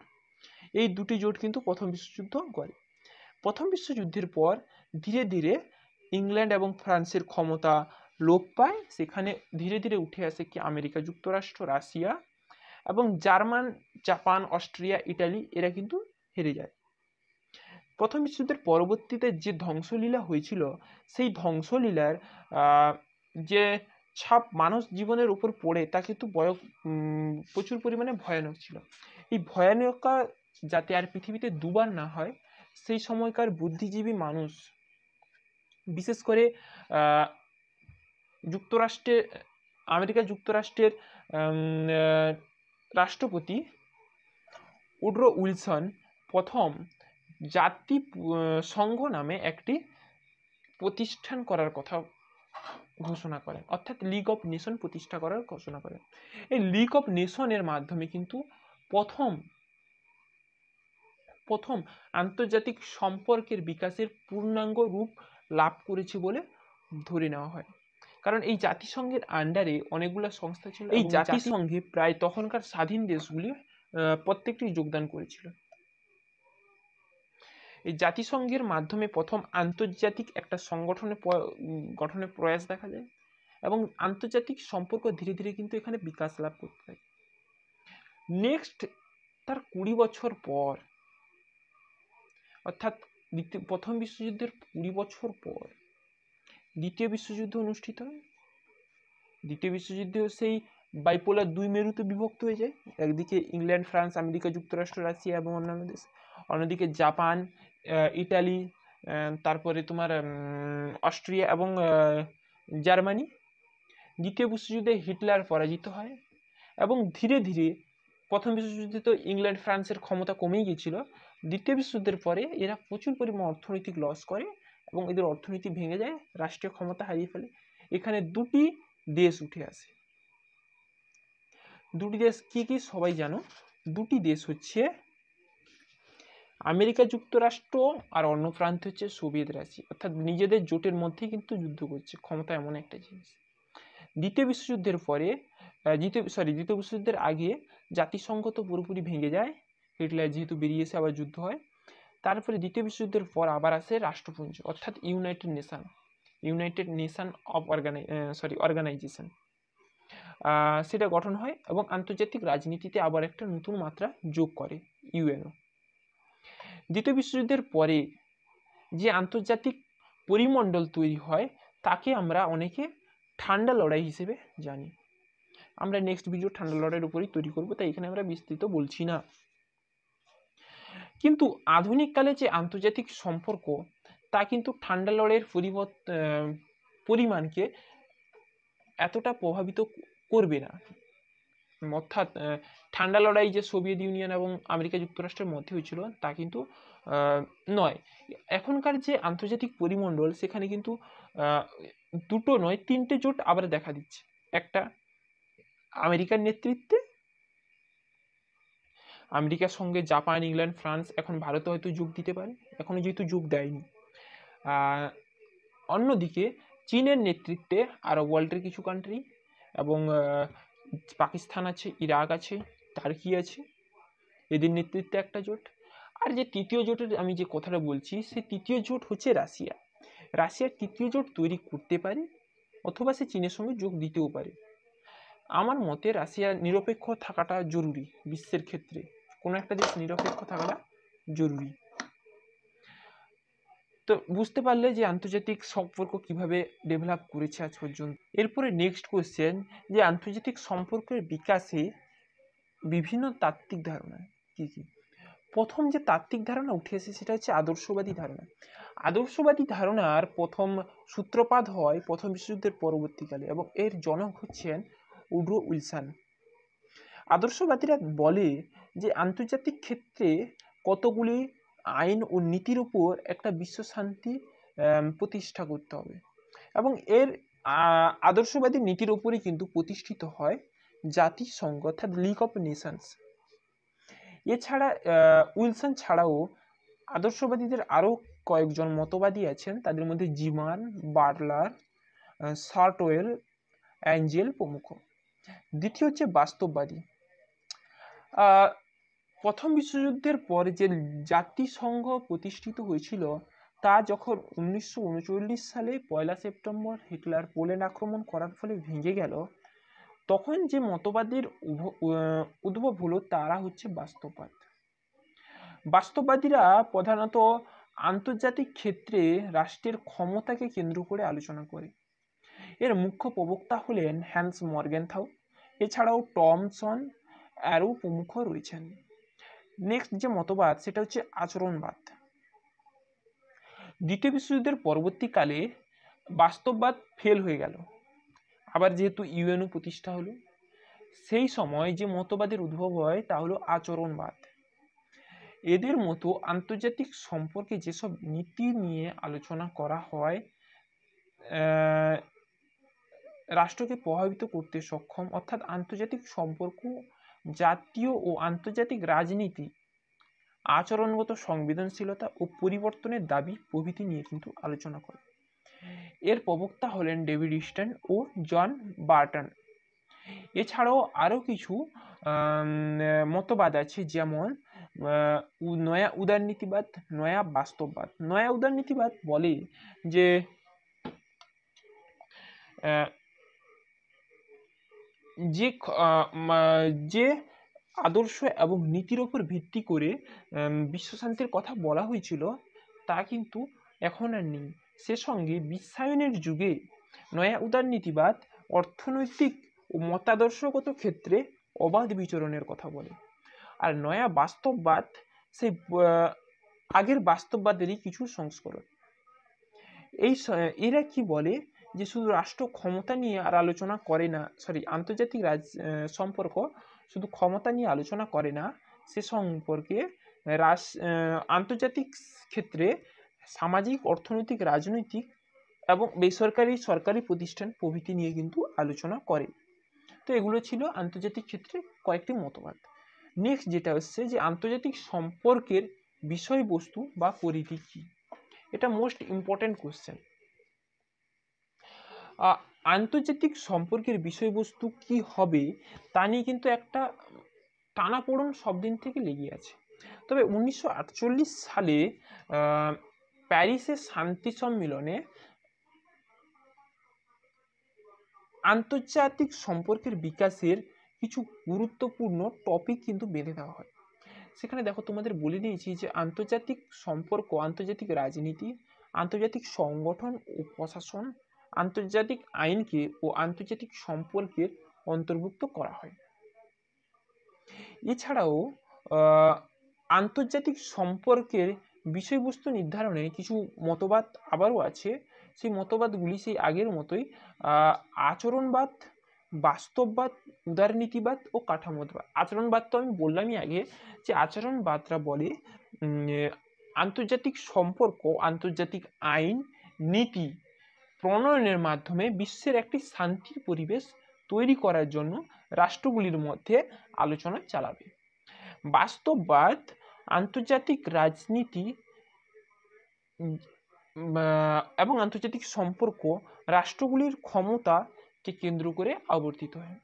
এই দুটি জোট কিন্তু প্রথম বিশ্বযুদ্ধ করে। প্রথম বিশ্বযুদ্ধের পর ধীরে ধীরে ইংল্যান্ড এবং ফ্রান্সের ক্ষমতা লোপ পায়। সেখানে ধীরে ধীরে উঠে আসে কি আমেরিকা যুক্তরাষ্ট্র, রাশিয়া এবং জার্মান, জাপান, অস্ট্রিয়া, ইটালি, এরা কিন্তু হেরে যায়। প্রথম বিশ্বযুদ্ধের পরবর্তীতে যে ধ্বংসলীলা হয়েছিল, সেই ধ্বংসলীলার যে ছাপ মানুষ জীবনের উপর পড়ে তা কিন্তু প্রচুর পরিমাণে ভয়ানক ছিল। এই ভয়ানকতা যাতে আর পৃথিবীতে দুবার না হয়, সেই সময়কার বুদ্ধিজীবী মানুষ, বিশেষ করে আমেরিকা যুক্তরাষ্ট্রের রাষ্ট্রপতি উড্রো উইলসন প্রথম জাতিসংঘ নামে একটি প্রতিষ্ঠান করার কথা ঘোষণা করেন, অর্থাৎ লিগ অফ নেশন প্রতিষ্ঠা করার ঘোষণা করেন। এই লিগ অফ নেশনের মাধ্যমে কিন্তু প্রথম আন্তর্জাতিক সম্পর্কের বিকাশের পূর্ণাঙ্গ রূপ লাভ করেছে বলে ধরে নেওয়া হয়। কারণ এই জাতিসংঘের আন্ডারে অনেকগুলো সংস্থা ছিল। এই জাতিসংঘে প্রায় তখনকার স্বাধীন দেশগুলি প্রত্যেকটি যোগদান করেছিল। এই জাতিসংঘের মাধ্যমে প্রথম আন্তর্জাতিক একটা গঠনের প্রয়াস দেখা যায় এবং আন্তর্জাতিক সম্পর্ক ধীরে ধীরে কিন্তু এখানে বিকাশ লাভ করতে থাকে। নেক্সট তার 20 বছর পর, অর্থাৎ প্রথম বিশ্বযুদ্ধের 20 বছর পর দ্বিতীয় বিশ্বযুদ্ধ অনুষ্ঠিত হয়। দ্বিতীয় বিশ্বযুদ্ধেও সেই বাইপোলার দুই মেরুতে বিভক্ত হয়ে যায়। একদিকে ইংল্যান্ড, ফ্রান্স, আমেরিকা যুক্তরাষ্ট্র, রাশিয়া এবং অন্যান্য দেশ, অন্যদিকে জাপান, ইটালি, তারপরে তোমার অস্ট্রিয়া এবং জার্মানি। দ্বিতীয় বিশ্বযুদ্ধে হিটলার পরাজিত হয় এবং ধীরে ধীরে প্রথম বিশ্বযুদ্ধে তো ইংল্যান্ড ফ্রান্সের ক্ষমতা কমেই গিয়েছিল। দ্বিতীয় বিশ্বযুদ্ধের পরে এরা প্রচুর পরিমাণ অর্থনৈতিক লস করে এবং এদের অর্থনীতি ভেঙে যায়, রাষ্ট্রীয় ক্ষমতা হারিয়ে ফেলে। এখানে দুটি দেশ উঠে আসে। দুটি দেশ কি কি সবাই জানো? দুটি দেশ হচ্ছে আমেরিকা যুক্তরাষ্ট্র আর অন্য প্রান্তে হচ্ছে সোভিয়েত রাশিয়া, অর্থাৎ নিজেদের জোটের মধ্যেই কিন্তু যুদ্ধ করছে। ক্ষমতা এমন একটা জিনিস। দ্বিতীয় বিশ্বযুদ্ধের পরে দ্বিতীয় বিশ্বযুদ্ধের আগে জাতিসংঘ তো পুরোপুরি ভেঙে যায়, হিটলার যেহেতু বেরিয়ে এসে আবার যুদ্ধ হয়। তারপরে দ্বিতীয় বিশ্বযুদ্ধের পর আবার আসে রাষ্ট্রপুঞ্জ, অর্থাৎ ইউনাইটেড নেশন অর্গানাইজেশন, সেটা গঠন হয় এবং আন্তর্জাতিক রাজনীতিতে আবার একটা নতুন মাত্রা যোগ করে ইউএনও। দ্বিতীয় বিশ্বযুদ্ধের পরে যে আন্তর্জাতিক পরিমণ্ডল তৈরি হয় তাকে আমরা অনেকে ঠান্ডা লড়াই হিসেবে জানি। আমরা নেক্সট ভিডিও ঠান্ডা লড়াইয়ের উপরেই তৈরি করব, তাই এখানে আমরা বিস্তৃত বলছি না। কিন্তু আধুনিক কালে যে আন্তর্জাতিক সম্পর্ক, তা কিন্তু ঠান্ডা লড়াইয়ের পরিমাণকে এতটা প্রভাবিত করবে না। অর্থাৎ ঠান্ডা লড়াই যে সোভিয়েত ইউনিয়ন এবং আমেরিকা যুক্তরাষ্ট্রের মধ্যে হয়েছিল তা কিন্তু নয়। এখনকার যে আন্তর্জাতিক পরিমণ্ডল, সেখানে কিন্তু দুটো নয়, তিনটে জোট আবার দেখা দিচ্ছে। একটা আমেরিকার নেতৃত্বে, আমেরিকার সঙ্গে জাপান, ইংল্যান্ড, ফ্রান্স, এখন ভারতে হয়তো যোগ দিতে পারে, এখনো যেহেতু যোগ দেয়নি। অন্যদিকে চীনের নেতৃত্বে আরব ওয়ার্ল্ডের কিছু কান্ট্রি এবং পাকিস্তান আছে, ইরাক আছে, টার্কি আছে, এদের নেতৃত্বে একটা জোট। আর যে তৃতীয় জোটের আমি যে কথাটা বলছি, সেই তৃতীয় জোট হচ্ছে রাশিয়া। রাশিয়ার তৃতীয় জোট তৈরি করতে পারে অথবা সে চীনের সঙ্গে যোগ দিতেও পারে। আমার মতে রাশিয়ার নিরপেক্ষ থাকাটা জরুরি। বিশ্বের ক্ষেত্রে কোনো একটা দেশ নিরপেক্ষ থাকাটা জরুরি। তো বুঝতে পারলে যে আন্তর্জাতিক সম্পর্ক কিভাবে ডেভেলপ করেছে আজ পর্যন্ত। এরপরে নেক্সট কোয়েশ্চেন, যে আন্তর্জাতিক সম্পর্কের বিকাশে বিভিন্ন তাত্ত্বিক ধারণা কি কি? প্রথম যে তাত্ত্বিক ধারণা উঠে এসেছে সেটা হচ্ছে আদর্শবাদী ধারণা। আদর্শবাদী ধারণার প্রথম সূত্রপাত হয় প্রথম বিশ্বযুদ্ধের পরবর্তীকালে এবং এর জনক হচ্ছেন উড্রো উইলসন। আদর্শবাদীরা বলে যে আন্তর্জাতিক ক্ষেত্রে কতগুলি আইন ও নীতির উপর একটা বিশ্ব শান্তি প্রতিষ্ঠা করতে হবে, এবং এর আদর্শবাদী নীতির উপরই কিন্তু প্রতিষ্ঠিত হয় জাতিসংঘ অর্থাৎ লিগ অফ নেশনস। এছাড়া উইলসন ছাড়াও আদর্শবাদীদের আরও কয়েকজন মতবাদী আছেন, তাদের মধ্যে জিমান, বাটলার, শার্টওয়েল, অ্যাঞ্জেল প্রমুখ। দ্বিতীয় হচ্ছে বাস্তববাদী। প্রথম বিশ্বযুদ্ধের পর যে জাতিসংঘ প্রতিষ্ঠিত হয়েছিল তা যখন 1939 সালে 1 সেপ্টেম্বর হিটলার পোল্যান্ড আক্রমণ করার ফলে ভেঙে গেল, তখন যে মতবাদের উদ্ভব হলো তারা হচ্ছে বাস্তববাদ। বাস্তববাদীরা প্রধানত আন্তর্জাতিক ক্ষেত্রে রাষ্ট্রের ক্ষমতাকে কেন্দ্র করে আলোচনা করে। এর মুখ্য প্রবক্তা হলেন হ্যান্স মর্গেনথাউ, এছাড়াও টমসন, অ্যারো প্রমুখ রয়েছেন। নেক্সট যে মতবাদ সেটা হচ্ছে আচরণবাদ। দ্বিতীয় বিশ্বযুদ্ধের পরবর্তীকালে বাস্তববাদ ফেল হয়ে গেল, আবার যেহেতু ইউএনও প্রতিষ্ঠা হলো, সেই সময় যে মতবাদের উদ্ভব হয় তা হলো আচরণবাদ। এদের মতো আন্তর্জাতিক সম্পর্কে যেসব নীতি নিয়ে আলোচনা করা হয় রাষ্ট্রকে প্রভাবিত করতে সক্ষম, অর্থাৎ আন্তর্জাতিক সম্পর্ক, জাতীয় ও আন্তর্জাতিক রাজনীতি, আচরণগত সংবেদনশীলতা ও পরিবর্তনের দাবি প্রভৃতি নিয়ে কিন্তু আলোচনা করে। এর প্রবক্তা হলেন ডেভিড স্ট্যান ও জন বার্টন। এছাড়াও আরও কিছু মতবাদ আছে, যেমন নয়া উদারনীতিবাদ, নয়া বাস্তববাদ। নয়া উদারনীতিবাদ বলে যে যে আদর্শ এবং নীতির উপর ভিত্তি করে বিশ্বশান্তির কথা বলা হয়েছিল তা কিন্তু এখন আর নেই। সে সঙ্গে বিশ্বায়নের যুগে নয়া উদারনীতিবাদ অর্থনৈতিক ও মতাদর্শগত ক্ষেত্রে অবাধ বিচরণের কথা বলে। আর নয়া বাস্তববাদ সেই আগের বাস্তববাদেরই কিছু সংস্করণ। এরা কি বলে যে শুধু রাষ্ট্র ক্ষমতা নিয়ে আর আলোচনা করে না, আন্তর্জাতিক সম্পর্ক শুধু ক্ষমতা নিয়ে আলোচনা করে না, সে সম্পর্কে আন্তর্জাতিক ক্ষেত্রে সামাজিক, অর্থনৈতিক, রাজনৈতিক এবং বেসরকারি, সরকারি প্রতিষ্ঠান প্রভৃতি নিয়ে কিন্তু আলোচনা করে। তো এগুলো ছিল আন্তর্জাতিক ক্ষেত্রে কয়েকটি মতবাদ। নেক্সট যেটা হচ্ছে যে আন্তর্জাতিক সম্পর্কের বিষয়বস্তু বা পরিধি কি, এটা মোস্ট ইম্পর্টেন্ট কোশ্চেন। আন্তর্জাতিক সম্পর্কের বিষয়বস্তু কি হবে তা নিয়ে কিন্তু একটা টানাপোড়েন সব দিন থেকে লেগে আছে। তবে 1948 সালে প্যারিসের শান্তি সম্মেলনে আন্তর্জাতিক সম্পর্কের বিকাশের কিছু গুরুত্বপূর্ণ টপিক কিন্তু বেঁধে দেওয়া হয়। সেখানে দেখো তোমাদের বলে দিয়েছি যে আন্তর্জাতিক সম্পর্ক, আন্তর্জাতিক রাজনীতি, আন্তর্জাতিক সংগঠন ও প্রশাসন, আন্তর্জাতিক আইনকে ও আন্তর্জাতিক সম্পর্কের অন্তর্ভুক্ত করা হয়। এছাড়াও আন্তর্জাতিক সম্পর্কের বিষয়বস্তু নির্ধারণে কিছু মতবাদ আবারও আছে। সেই মতবাদগুলি সেই আগের মতোই আচরণবাদ, বাস্তববাদ, উদারনীতিবাদ ও কাঠামোবাদ। আচরণবাদ তো আমি বললামই আগে যে আচরণবাদরা বলে আন্তর্জাতিক সম্পর্ক, আন্তর্জাতিক আইন, নীতি প্রণয়নের মাধ্যমে বিশ্বের একটি শান্তির পরিবেশ তৈরি করার জন্য রাষ্ট্রগুলির মধ্যে আলোচনা চালাবে। বাস্তববাদ আন্তর্জাতিক রাজনীতি এবং আন্তর্জাতিক সম্পর্ক রাষ্ট্রগুলির ক্ষমতাকে কেন্দ্র করে আবর্তিত হয়।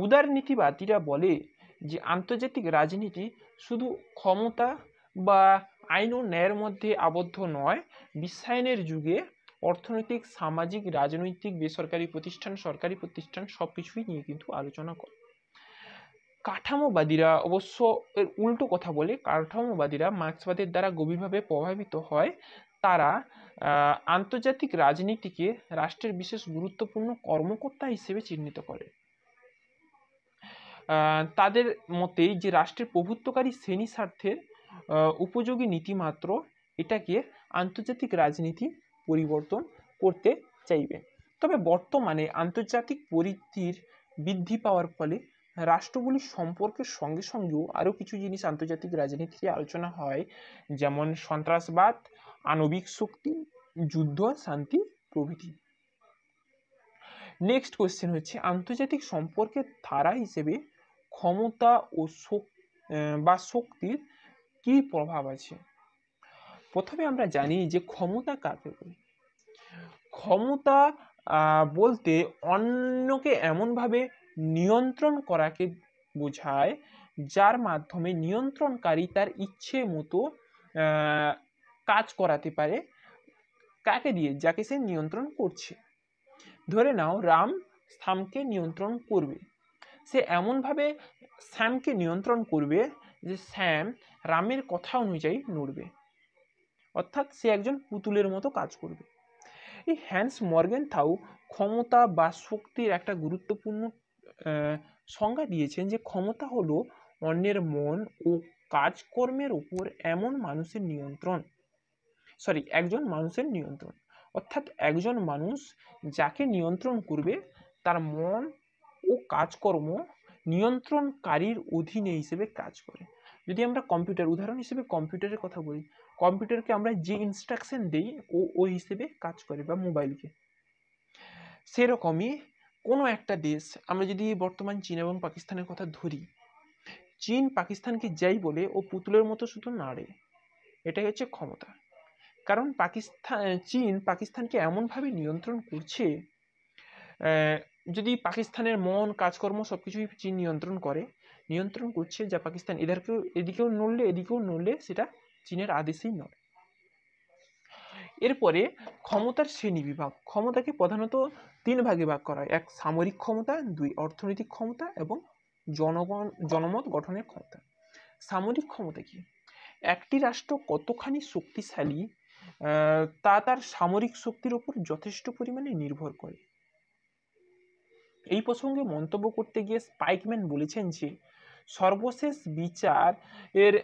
উদারনীতিবাদীরা বলে যে আন্তর্জাতিক রাজনীতি শুধু ক্ষমতা বা আইন ও ন্যায়ের মধ্যে আবদ্ধ নয়, বিশ্বায়নের যুগে অর্থনৈতিক, সামাজিক, রাজনৈতিক, বেসরকারি প্রতিষ্ঠান, সরকারি প্রতিষ্ঠান সব কিছুই নিয়ে কিন্তু আলোচনা করে। কাঠামোবাদীরা অবশ্য এর উল্টো কথা বলে। কাঠামোবাদীরা মার্ক্সবাদের দ্বারা গভীরভাবে প্রভাবিত হয়। তারা আন্তর্জাতিক রাজনীতিকে রাষ্ট্রের বিশেষ গুরুত্বপূর্ণ কর্মকর্তা হিসেবে চিহ্নিত করে। তাদের মতে যে রাষ্ট্রের প্রভুত্বকারী শ্রেণী স্বার্থের উপযোগী নীতিমাত্র এটাকে আন্তর্জাতিক রাজনীতি পরিবর্তন করতে চাইবে। তবে বর্তমানে আন্তর্জাতিক পরিধির বৃদ্ধি পাওয়ার ফলে রাষ্ট্রগুলির সম্পর্কের সঙ্গে সঙ্গেও আরও কিছু জিনিস আন্তর্জাতিক রাজনীতিতে আলোচনা হয়, যেমন সন্ত্রাসবাদ, আণবিক শক্তি, যুদ্ধ, শান্তি প্রভৃতি। নেক্সট কোয়েশ্চেন হচ্ছে আন্তর্জাতিক সম্পর্কের ধারা হিসেবে ক্ষমতা ও শক্তির কি প্রভাব আছে। প্রথমে আমরা জানি যে ক্ষমতা কাকে বলে। ক্ষমতা বলতে অন্যকে এমনভাবে নিয়ন্ত্রণ করাকে বোঝায় যার মাধ্যমে নিয়ন্ত্রণকারী তার ইচ্ছে মতো কাজ করাতে পারে। কাকে দিয়ে? যাকে সে নিয়ন্ত্রণ করছে। ধরে নাও রাম শ্যামকে নিয়ন্ত্রণ করবে, সে এমনভাবে শ্যামকে নিয়ন্ত্রণ করবে যে শ্যাম রামের কথা অনুযায়ী নড়বে, অর্থাৎ সে একজন পুতুলের মতো কাজ করবে। এই হ্যান্স মর্গেনথাউ ক্ষমতা বা শক্তির একটা গুরুত্বপূর্ণ সংজ্ঞা দিয়েছেন যে ক্ষমতা হলো অন্যের মন ও কাজকর্মের উপর একজন মানুষের নিয়ন্ত্রণ। অর্থাৎ একজন মানুষ যাকে নিয়ন্ত্রণ করবে তার মন ও কাজকর্ম নিয়ন্ত্রণকারীর অধীনে হিসেবে কাজ করে। যদি আমরা উদাহরণ হিসেবে কম্পিউটারের কথা বলি, কম্পিউটারকে আমরা যে ইনস্ট্রাকশন দিই ও ওই হিসেবে কাজ করে, বা মোবাইলকে। সেরকমই কোনো একটা দেশ, আমরা যদি বর্তমান চীন এবং পাকিস্তানের কথা ধরি, চীন পাকিস্তানকে যাই বলে ও পুতুলের মতো শুধু নাড়ে, এটাই হচ্ছে ক্ষমতা। কারণ চীন পাকিস্তানকে এমনভাবে নিয়ন্ত্রণ করছে, যদি পাকিস্তানের মন কাজকর্ম সবকিছুই চীন নিয়ন্ত্রণ করছে, যা পাকিস্তান এদিকেও নড়লে সেটা চীনের আদেশেই নড়ে। এরপরে ক্ষমতার শ্রেণী বিভাগ। ক্ষমতাকে প্রধানত 3 ভাগে ভাগ করা হয়। 1 সামরিক ক্ষমতা, 2 অর্থনৈতিক ক্ষমতা এবং জনমত গঠনের ক্ষমতা। সামরিক ক্ষমতা কি? একটি রাষ্ট্র কতখানি শক্তিশালী তা তার সামরিক শক্তির উপর যথেষ্ট পরিমাণে নির্ভর করে। এই প্রসঙ্গে মন্তব্য করতে গিয়ে স্পাইকম্যান বলেছেন যে সর্বশেষ বিচার এর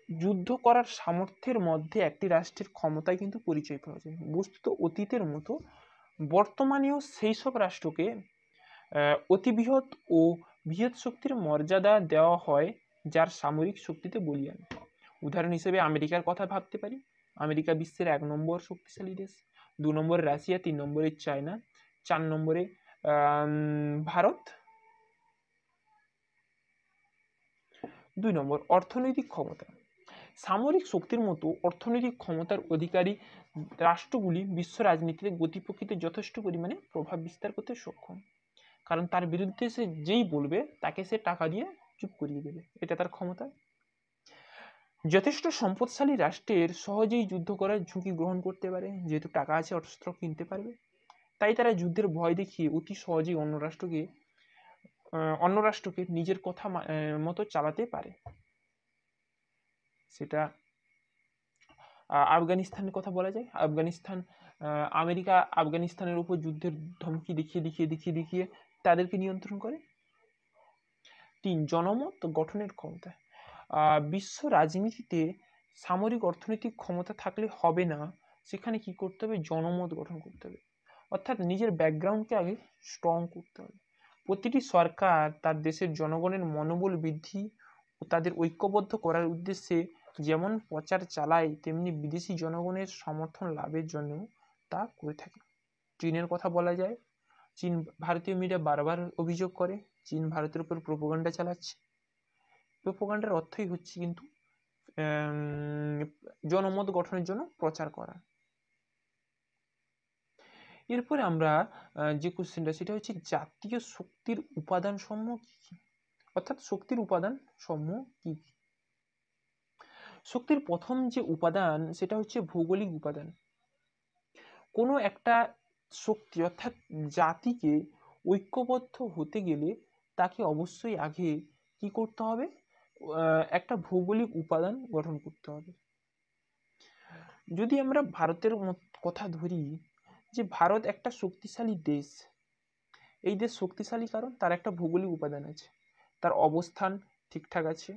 যুদ্ধ করার সামর্থ্যের মধ্যে একটি রাষ্ট্রের ক্ষমতায় কিন্তু পরিচয় পাওয়া যায়। বস্তুত অতীতের মতো বর্তমানেও সেই সব রাষ্ট্রকে অতি বৃহৎ ও বৃহৎ শক্তির মর্যাদা দেওয়া হয় যার সামরিক শক্তিতে বলীয়ান। উদাহরণ হিসেবে আমেরিকার কথা ভাবতে পারি। আমেরিকা বিশ্বের 1 নম্বর শক্তিশালী দেশ, 2 নম্বরে রাশিয়া, 3 নম্বরে চায়না, 4 নম্বরে ভারত, 2 নম্বর অর্থনৈতিক ক্ষমতা। সামরিক শক্তির মতো অর্থনৈতিক ক্ষমতার অধিকারী রাষ্ট্রগুলি বিশ্ব রাজনীতিতে গতি প্রকৃতিতে যথেষ্ট পরিমাণে প্রভাব বিস্তার করতে সক্ষম। কারণ তার বিরুদ্ধে সে যেই বলবে তাকে সে টাকা দিয়ে চুপ করিয়ে দেবে, এটা তার ক্ষমতা। যথেষ্ট সম্পদশালী রাষ্ট্রের সহজেই যুদ্ধ করার ঝুঁকি গ্রহণ করতে পারে, যেহেতু টাকা আছে, অস্ত্র কিনতে পারবে। তাই তারা যুদ্ধের ভয় দেখিয়ে অতি সহজেই অন্য রাষ্ট্রকে নিজের কথা মতো চালাতে পারে। সেটা আফগানিস্তানের কথা বলা যায়। আমেরিকা আফগানিস্তানের উপর যুদ্ধের ধমকি দেখিয়ে তাদেরকে নিয়ন্ত্রণ করে। 3 জনমত গঠনের ক্ষমতা। বিশ্ব রাজনীতিতে সামরিক অর্থনৈতিক ক্ষমতা থাকলে হবে না, সেখানে কি করতে হবে? জনমত গঠন করতে হবে, অর্থাৎ নিজের ব্যাকগ্রাউন্ডকে আগে স্ট্রং করতে হবে। প্রতিটি সরকার তার দেশের জনগণের মনোবল বৃদ্ধি ও তাদের ঐক্যবদ্ধ করার উদ্দেশ্যে যেমন প্রচার চালায়, তেমনি বিদেশি জনগণের সমর্থন লাভের জন্য তা করে থাকে। চীনের কথা বলা যায়। চীন, ভারতীয় মিডিয়া বারবার অভিযোগ করে চীন ভারতের উপর প্রোপাগান্ডা চালাচ্ছে। প্রোপাগান্ডার অর্থই হচ্ছে কিন্তু জনমত গঠনের জন্য প্রচার করা। এরপরে আমরা যে কোশ্চেনটা, সেটা হচ্ছে জাতীয় শক্তির উপাদান সমূহ কি কি, অর্থাৎ শক্তির উপাদান সমূহ কি কি। শক্তির প্রথম যে উপাদান সেটা হচ্ছে ভৌগোলিক উপাদান। কোনো একটা শক্তি অর্থাৎ জাতিকে ঐক্যবদ্ধ হতে গেলে তাকে অবশ্যই আগে কি করতে হবে? একটা ভৌগোলিক উপাদান গঠন করতে হবে। যদি আমরা ভারতের কথা ধরি, যে ভারত একটা শক্তিশালী দেশ। এই দেশ শক্তিশালী কারণ তার একটা ভৌগোলিক উপাদান আছে, তার অবস্থান ঠিকঠাক আছে।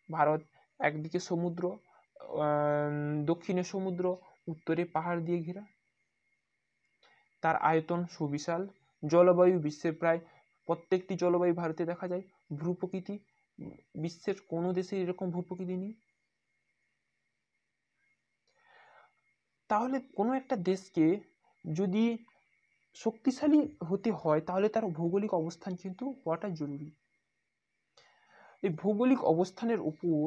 ভারত একদিকে সমুদ্র, দক্ষিণে সমুদ্র, উত্তরে পাহাড় দিয়ে ঘেরা। তার আয়তন সুবিশাল, জলবায়ু বিশ্বের প্রায় প্রত্যেকটি জলবায়ু ভারতে দেখা যায়। ভূপ্রকৃতি বিশ্বের কোনো দেশে এরকম ভূপ্রকৃতি নেই। তাহলে কোনো একটা দেশকে যদি শক্তিশালী হতে হয় তাহলে তার ভৌগোলিক অবস্থান কিন্তু হওয়াটা জরুরি। এই ভৌগোলিক অবস্থানের উপর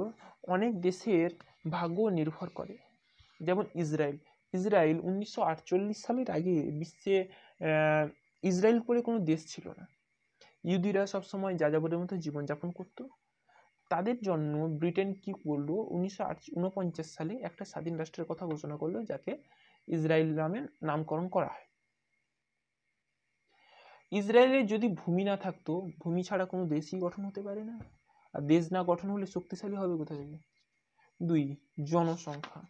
অনেক দেশের ভাগ্য নির্ভর করে। যেমন ইসরায়েল। ইসরায়েল 1948 সালের আগে বিশ্বে ইসরায়েল বলে কোনো দেশ ছিল না। ইহুদিরা সবসময় যাযাবরের মতো জীবনযাপন করত। তাদের জন্য ব্রিটেন কি করলো, 1949 সালে একটা স্বাধীন রাষ্ট্রের কথা ঘোষণা করলো, যাকে ইসরায়েল নামে নামকরণ করা হয়। ইসরায়েলের যদি ভূমি না থাকতো, ভূমি ছাড়া কোনো দেশই গঠন হতে পারে না, আর দেশ না গঠন হলে শক্তিশালী হবে কোথা থেকে? 2, জনসংখ্যা।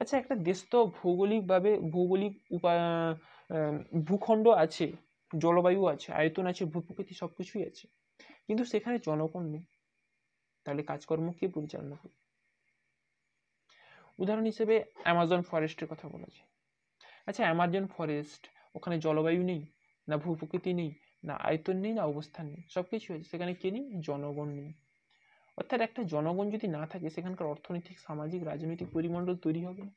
আচ্ছা, একটা দেশ তো ভৌগোলিকভাবে ভূখণ্ড আছে, জলবায়ু আছে, আয়তন আছে, ভূপ্রকৃতি সবকিছুই আছে, কিন্তু সেখানে জনগণ নেই, তাহলে কাজকর্ম কে পরিচালনা করবে? উদাহরণ হিসেবে অ্যামাজন ফরেস্টের কথা বলা যায়। আচ্ছা, অ্যামাজন ফরেস্ট, ওখানে জলবায়ু নেই, না ভূপ্রকৃতি নেই, না আয়তন নেই, না অবস্থান নেই, সবকিছু আছে, সেখানে কে নেই? জনগণ নেই। অর্থাৎ একটা জনগণ যদি না থাকে, সেখানকার অর্থনৈতিক, সামাজিক, রাজনৈতিক পরিমণ্ডল তৈরি হবে না।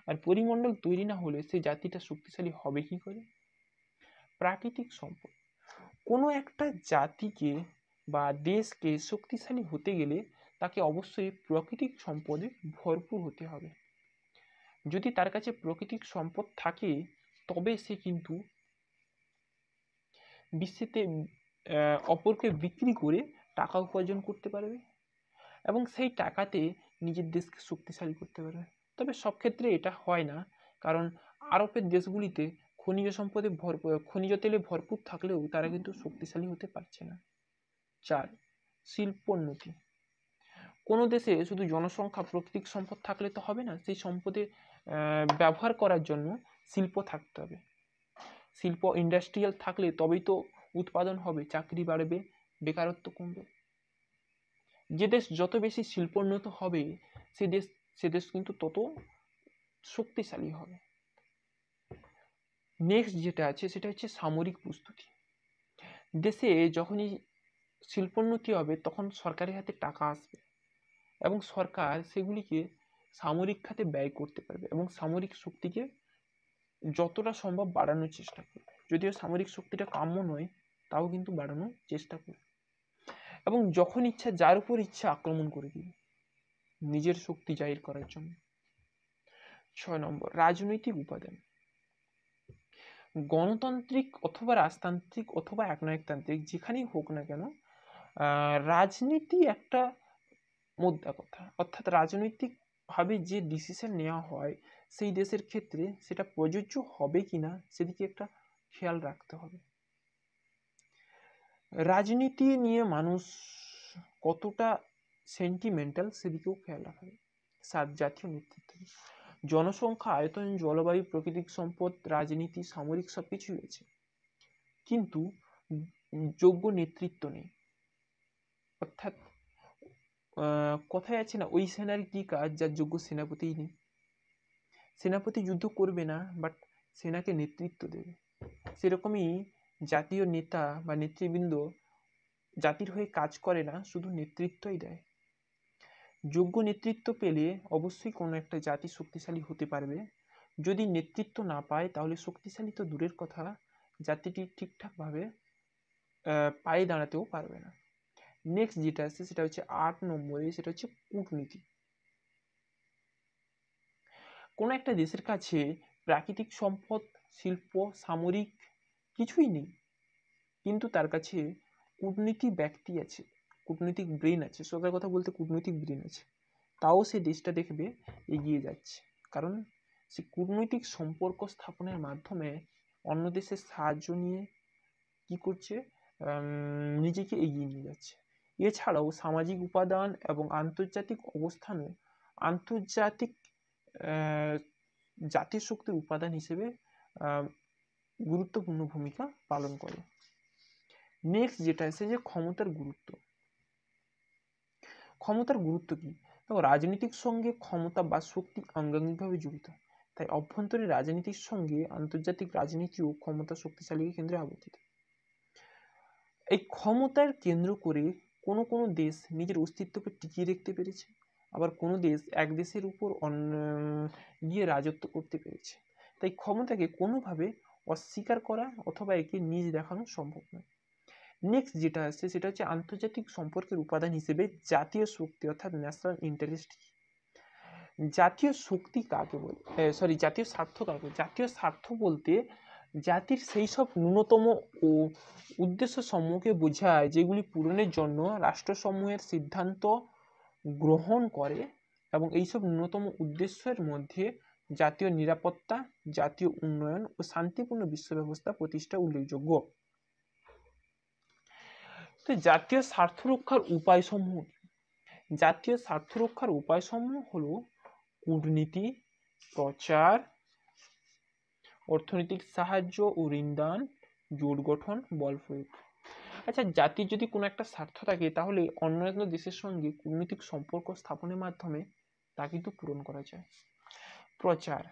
আর পরিমণ্ডল তৈরি না হলে সেই জাতিটা শক্তিশালী হবে কি করে? প্রাকৃতিক সম্পদ। কোনো একটা জাতিকে বা দেশকে শক্তিশালী হতে গেলে তাকে অবশ্যই প্রাকৃতিক সম্পদে ভরপুর হতে হবে। যদি তার কাছে প্রাকৃতিক সম্পদ থাকে, তবে সে কিন্তু বিশ্বেতে অপরকে বিক্রি করে টাকা উপার্জন করতে পারবে এবং সেই টাকাতে নিজের দেশকে শক্তিশালী করতে পারবে। তবে সব ক্ষেত্রে এটা হয় না, কারণ আরবের দেশগুলিতে খনিজ তেলে ভরপুর থাকলেও তারা কিন্তু শক্তিশালী হতে পারছে না। 4, শিল্পোন্নতি। কোনো দেশে শুধু জনসংখ্যা, প্রাকৃতিক সম্পদ থাকলে তো হবে না, সেই সম্পদে ব্যবহার করার জন্য শিল্প থাকতে হবে। শিল্প, ইন্ডাস্ট্রিয়াল থাকলে তবেই তো উৎপাদন হবে, চাকরি বাড়বে, বেকারত্ব কমবে। যে দেশ যত বেশি শিল্পোন্নত হবে, সে দেশ কিন্তু তত শক্তিশালী হবে। নেক্সট যেটা আছে সেটা হচ্ছে সামরিক প্রস্তুতি। দেশে যখনই শিল্পোন্নতি হবে, তখন সরকারের হাতে টাকা আসবে এবং সরকার সেগুলিকে সামরিক খাতে ব্যয় করতে পারবে এবং সামরিক শক্তিকে যতটা সম্ভব বাড়ানোর চেষ্টা করবে। যদিও সামরিক শক্তিটা কাম্য নয়, তাও কিন্তু বাড়ানোর চেষ্টা করবে এবং যখন ইচ্ছা, যার উপর ইচ্ছা আক্রমণ করে দিবে নিজের শক্তি জাহির করার জন্য। 6 নম্বর, রাজনৈতিক উপাদান। গণতান্ত্রিক অথবা রাজতান্ত্রিক অথবা একনায়কতান্ত্রিক, যেখানেই হোক না কেন, রাজনীতি একটা মোদ্দা কথা। অর্থাৎ রাজনৈতিক ভাবে যে ডিসিশন নেওয়া হয় সেই দেশের ক্ষেত্রে সেটা প্রযোজ্য হবে কিনা সেদিকে একটা খেয়াল রাখতে হবে। রাজনীতি নিয়ে মানুষ কতটা সেন্টিমেন্টাল সেদিকেও খেয়াল রাখা হবে। 7, জাতীয় নেতৃত্ব। জনসংখ্যা, আয়তন, জলবায়ু, প্রাকৃতিক সম্পদ, রাজনীতি, সামরিক সবকিছুই আছে, কিন্তু যোগ্য নেতৃত্ব নেই। অর্থাৎ কথায় আছে না, ওই সেনার কি কাজ যার যোগ্য সেনাপতিই নেই। সেনাপতি যুদ্ধ করবে না, বাট সেনাকে নেতৃত্ব দেবে। সেরকমই জাতীয় নেতা বা নেতৃবৃন্দ জাতির হয়ে কাজ করে না, শুধু নেতৃত্বই দেয়। যোগ্য নেতৃত্ব পেলে অবশ্যই কোনো একটা জাতি শক্তিশালী হতে পারবে। যদি নেতৃত্ব না পায়, তাহলে শক্তিশালী তো দূরের কথা, জাতিটি ঠিকঠাকভাবে পায়ে দাঁড়াতেও পারবে না। নেক্সট যেটা আছে সেটা হচ্ছে 8 নম্বরে, সেটা হচ্ছে কূটনীতি। কোনো একটা দেশের কাছে প্রাকৃতিক সম্পদ, শিল্প, সামরিক কিছুই নেই, কিন্তু তার কাছে কূটনীতি ব্যক্তি আছে, কূটনৈতিক ব্রেন আছে, সোজা কথা বলতে কূটনৈতিক ব্রেন আছে, তাও সে দেশটা দেখবে এগিয়ে যাচ্ছে, কারণ সে কূটনৈতিক সম্পর্ক স্থাপনের মাধ্যমে অন্য দেশের সাহায্য নিয়ে কি করছে, নিজেকে এগিয়ে নিয়ে যাচ্ছে। এছাড়াও সামাজিক উপাদান এবং আন্তর্জাতিক অবস্থানও আন্তর্জাতিক জাতীয় শক্তির উপাদান হিসেবে গুরুত্বপূর্ণ ভূমিকা পালন করে। নেক্সট যেটা আছে যে ক্ষমতার গুরুত্ব। ক্ষমতার গুরুত্ব কি? দেখো, রাজনীতির সঙ্গে ক্ষমতা বা শক্তি অঙ্গাঙ্গিভাবে জড়িত, তাই অভ্যন্তরীণ রাজনীতির সঙ্গে আন্তর্জাতিক রাজনীতিও ক্ষমতা শক্তিশালী কেন্দ্রে অবস্থিত। এই ক্ষমতার কেন্দ্র করে কোনো কোনো দেশ নিজের অস্তিত্বকে টিকিয়ে রাখতে পেরেছে, আবার কোনো দেশ এক দেশের উপর গিয়ে রাজত্ব করতে পেরেছে। তাই ক্ষমতাকে কোনোভাবে অস্বীকার করা অথবা একে নিজ দেখানো সম্ভব নয়। নেক্সট যেটা আসছে সেটা হচ্ছে আন্তর্জাতিক সম্পর্কের উপাদান হিসেবে জাতীয় শক্তি অর্থাৎ ন্যাশনাল ইন্টারেস্ট। জাতীয় শক্তি কাকে বলে, জাতীয় স্বার্থ কাকে বলে? জাতীয় স্বার্থ বলতে জাতির সেই সব ন্যূনতম ও উদ্দেশ্য সমূহকে বোঝায় যেগুলি পূরণের জন্য রাষ্ট্রসমূহের সিদ্ধান্ত গ্রহণ করে, এবং এইসব ন্যূনতম উদ্দেশ্যের মধ্যে জাতীয় নিরাপত্তা, জাতীয় উন্নয়ন ও শান্তিপূর্ণ বিশ্ব ব্যবস্থা প্রতিষ্ঠা উল্লেখযোগ্য। তো জাতীয় স্বার্থ রক্ষার উপায়সমূহ, জাতীয় স্বার্থ রক্ষার উপায়সমূহ হলো কূটনীতি, প্রচার, অর্থনৈতিক সাহায্য ও ঋণদান, জোট গঠন, বল প্রয়োগ। আচ্ছা, জাতির যদি কোনো একটা স্বার্থ থাকে তাহলে অন্য একটা দেশের সঙ্গে কূটনৈতিক সম্পর্ক স্থাপনের মাধ্যমে তা কিন্তু পূরণ করা যায়। প্রচার,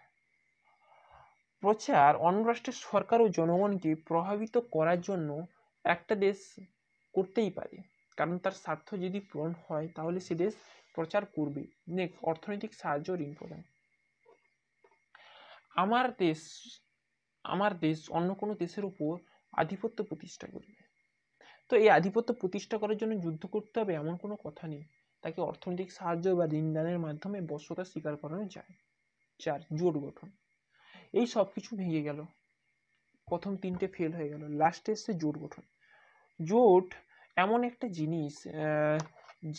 প্রচার অন্য রাষ্ট্রের সরকার ও জনগণকে প্রভাবিত করার জন্য একটা দেশ করতেই পারে, কারণ তার স্বার্থ যদি পূরণ হয় তাহলে সে দেশ প্রচার করবে। নেক্সট, অর্থনৈতিক সাহায্য, ঋণ প্রদান। আমার দেশ অন্য কোনো দেশের উপর আধিপত্য প্রতিষ্ঠা করবে, তো এই আধিপত্য প্রতিষ্ঠা করার জন্য যুদ্ধ করতে হবে এমন কোনো কথা নেই, তাকে অর্থনৈতিক সাহায্য বা ঋণ দানের মাধ্যমে বশ্যতা স্বীকার করানো যায়। 4, জোট গঠন। এই সব কিছু ভেঙে গেল, প্রথম তিনটে ফেল হয়ে গেল, লাস্টে এসছে জোট গঠন। জোট এমন একটা জিনিস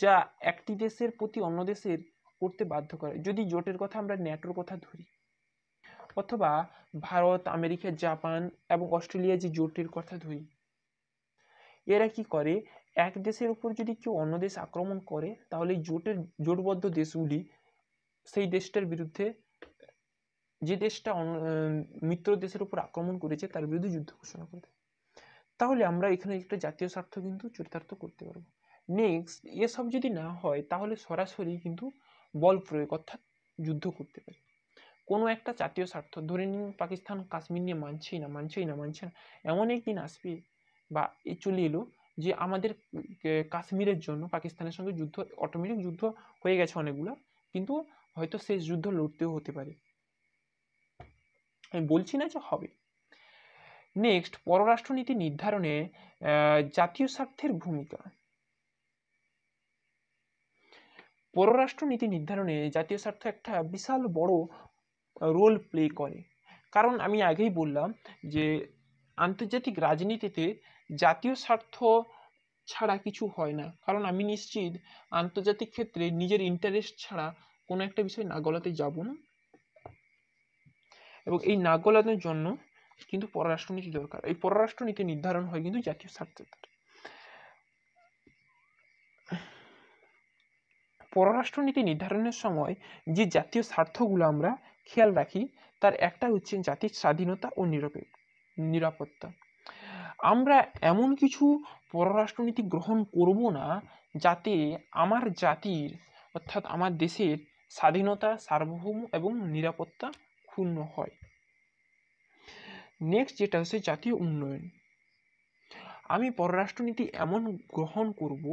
যা একটি দেশের প্রতি অন্য দেশের করতে বাধ্য করে। যদি জোটের কথা আমরা ন্যাটোর কথা ধরি, অথবা ভারত, আমেরিকা, জাপান এবং অস্ট্রেলিয়া যে জোটের কথা ধরি, এরা কি করে, এক দেশের উপর যদি কেউ অন্য দেশ আক্রমণ করে তাহলে জোটবদ্ধ দেশগুলি সেই দেশটার বিরুদ্ধে, যে দেশটা মিত্র দেশের উপর আক্রমণ করেছে তার বিরুদ্ধে যুদ্ধ ঘোষণা করে। তাহলে আমরা এখানে একটা জাতীয় স্বার্থ কিন্তু চরিতার্থ করতে পারবো। নেক্সট, এসব যদি না হয় তাহলে সরাসরি কিন্তু বল প্রয়োগ অর্থাৎ যুদ্ধ করতে পারে। কোনো একটা জাতীয় স্বার্থ, ধরে নিন পাকিস্তান কাশ্মীর নিয়ে মানছে না, এমন একদিন আসবে বা চলে এলো যে আমাদের কাশ্মীরের জন্য পাকিস্তানের সঙ্গে যুদ্ধ, অটোমেটিক যুদ্ধ হয়ে গেছে অনেকগুলো, কিন্তু হয়তো শেষ যুদ্ধ লড়তেও হতে পারে, আমি বলছি না যে হবে। নেক্সট, পররাষ্ট্রনীতি নির্ধারণে জাতীয় স্বার্থের ভূমিকা। পররাষ্ট্রনীতি নির্ধারণে জাতীয় স্বার্থ একটা বিশাল বড় রোল প্লে করে, কারণ আমি আগেই বললাম যে আন্তর্জাতিক রাজনীতিতে জাতীয় স্বার্থ ছাড়া কিছু হয় না, কারণ আমি নিশ্চিত আন্তর্জাতিক ক্ষেত্রে নিজের ইন্টারেস্ট ছাড়া কোনো একটা বিষয় না গলাতে যাব না, এবং এই না গলানোর জন্য কিন্তু পররাষ্ট্রনীতি দরকার। এই পররাষ্ট্রনীতি নির্ধারণ হয় কিন্তু জাতীয় স্বার্থ। পররাষ্ট্রনীতি নির্ধারণের সময় যে জাতীয় স্বার্থগুলো আমরা খেয়াল রাখি তার একটা হচ্ছে জাতির স্বাধীনতা ও নিরাপত্তা। আমরা এমন কিছু পররাষ্ট্রনীতি গ্রহণ করব না যাতে আমার জাতির অর্থাৎ আমার দেশের স্বাধীনতা, সার্বভৌম এবং নিরাপত্তা ক্ষুণ্ণ হয়। নেক্সট যেটা হচ্ছে জাতীয় উন্নয়ন। আমি পররাষ্ট্রনীতি এমন গ্রহণ করব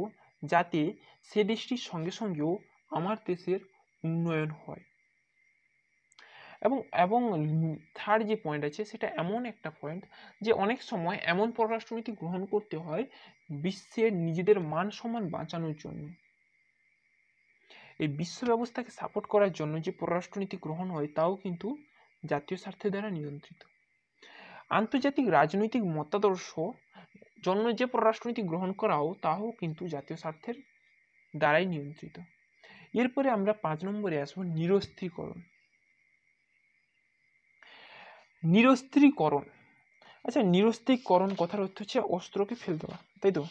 যাতে সে দেশটির সঙ্গে সঙ্গেও আমার দেশের উন্নয়ন হয়। এবং এবং থার্ড যে পয়েন্ট আছে সেটা এমন একটা পয়েন্ট যে অনেক সময় এমন পররাষ্ট্রনীতি গ্রহণ করতে হয় বিশ্বের নিজেদের মান সম্মান বাঁচানোর জন্য। এই বিশ্ব ব্যবস্থাকে সাপোর্ট করার জন্য যে পররাষ্ট্রনীতি গ্রহণ হয় তাও কিন্তু জাতীয় স্বার্থের দ্বারা নিয়ন্ত্রিত। আন্তর্জাতিক রাজনৈতিক মতাদর্শ জন্য যে পররাষ্ট্রনীতি গ্রহণ করাও তাও কিন্তু জাতীয় স্বার্থের দ্বারাই নিয়ন্ত্রিত। এরপরে আমরা 5 নম্বরে আসবো নিরস্ত্রীকরণ। নিরস্ত্রীকরণ, আচ্ছা, নিরস্ত্রীকরণ কথার অর্থ হচ্ছে অস্ত্রকে ফেলে দেওয়া, তাই তো?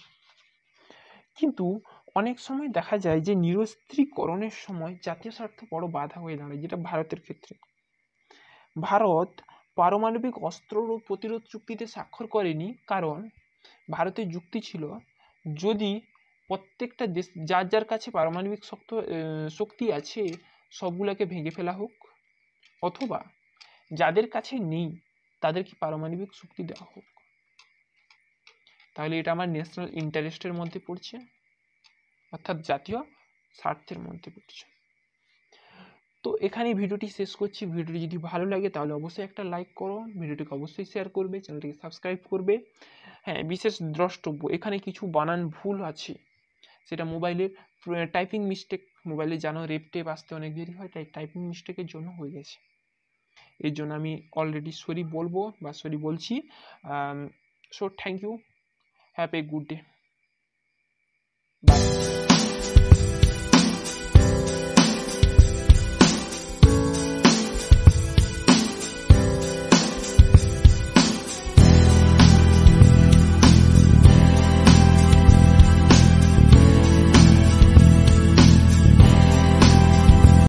কিন্তু অনেক সময় দেখা যায় যে নিরস্ত্রীকরণের সময় জাতীয় স্বার্থ বড় বাধা হয়ে দাঁড়ায়, যেটা ভারতের ক্ষেত্রে। ভারত পারমাণবিক অস্ত্র প্রতিরোধ চুক্তিতে স্বাক্ষর করেনি, কারণ ভারতের যুক্তি ছিল যদি প্রত্যেকটা দেশ যার যার কাছে পারমাণবিক শক্তি আছে সবগুলোকে ভেঙে ফেলা হোক, অথবা যাদের কাছে নেই তাদেরকে পারমাণবিক শক্তি দেওয়া হোক। তাহলে এটা আমার ন্যাশনাল ইন্টারেস্টের মধ্যে পড়ছে, অর্থাৎ জাতীয় স্বার্থের মধ্যে পড়ছে। তো এখানে ভিডিওটি শেষ করছি। ভিডিওটি যদি ভালো লাগে তাহলে অবশ্যই একটা লাইক করো, ভিডিওটিকে অবশ্যই শেয়ার করবে, চ্যানেলটিকে সাবস্ক্রাইব করবে। হ্যাঁ, বিশেষ দ্রষ্টব্য, এখানে কিছু বানান ভুল আছে, সেটা মোবাইলের টাইপিং মিস্টেক, মোবাইলে জানো রেপ টেপ আসতে অনেক দেরি হয়, তাই টাইপিং মিস্টেকের জন্য হয়ে গেছে। এর জন্য আমি অলরেডি সরি বলবো বা সরি বলছি। So thank you, have a good day.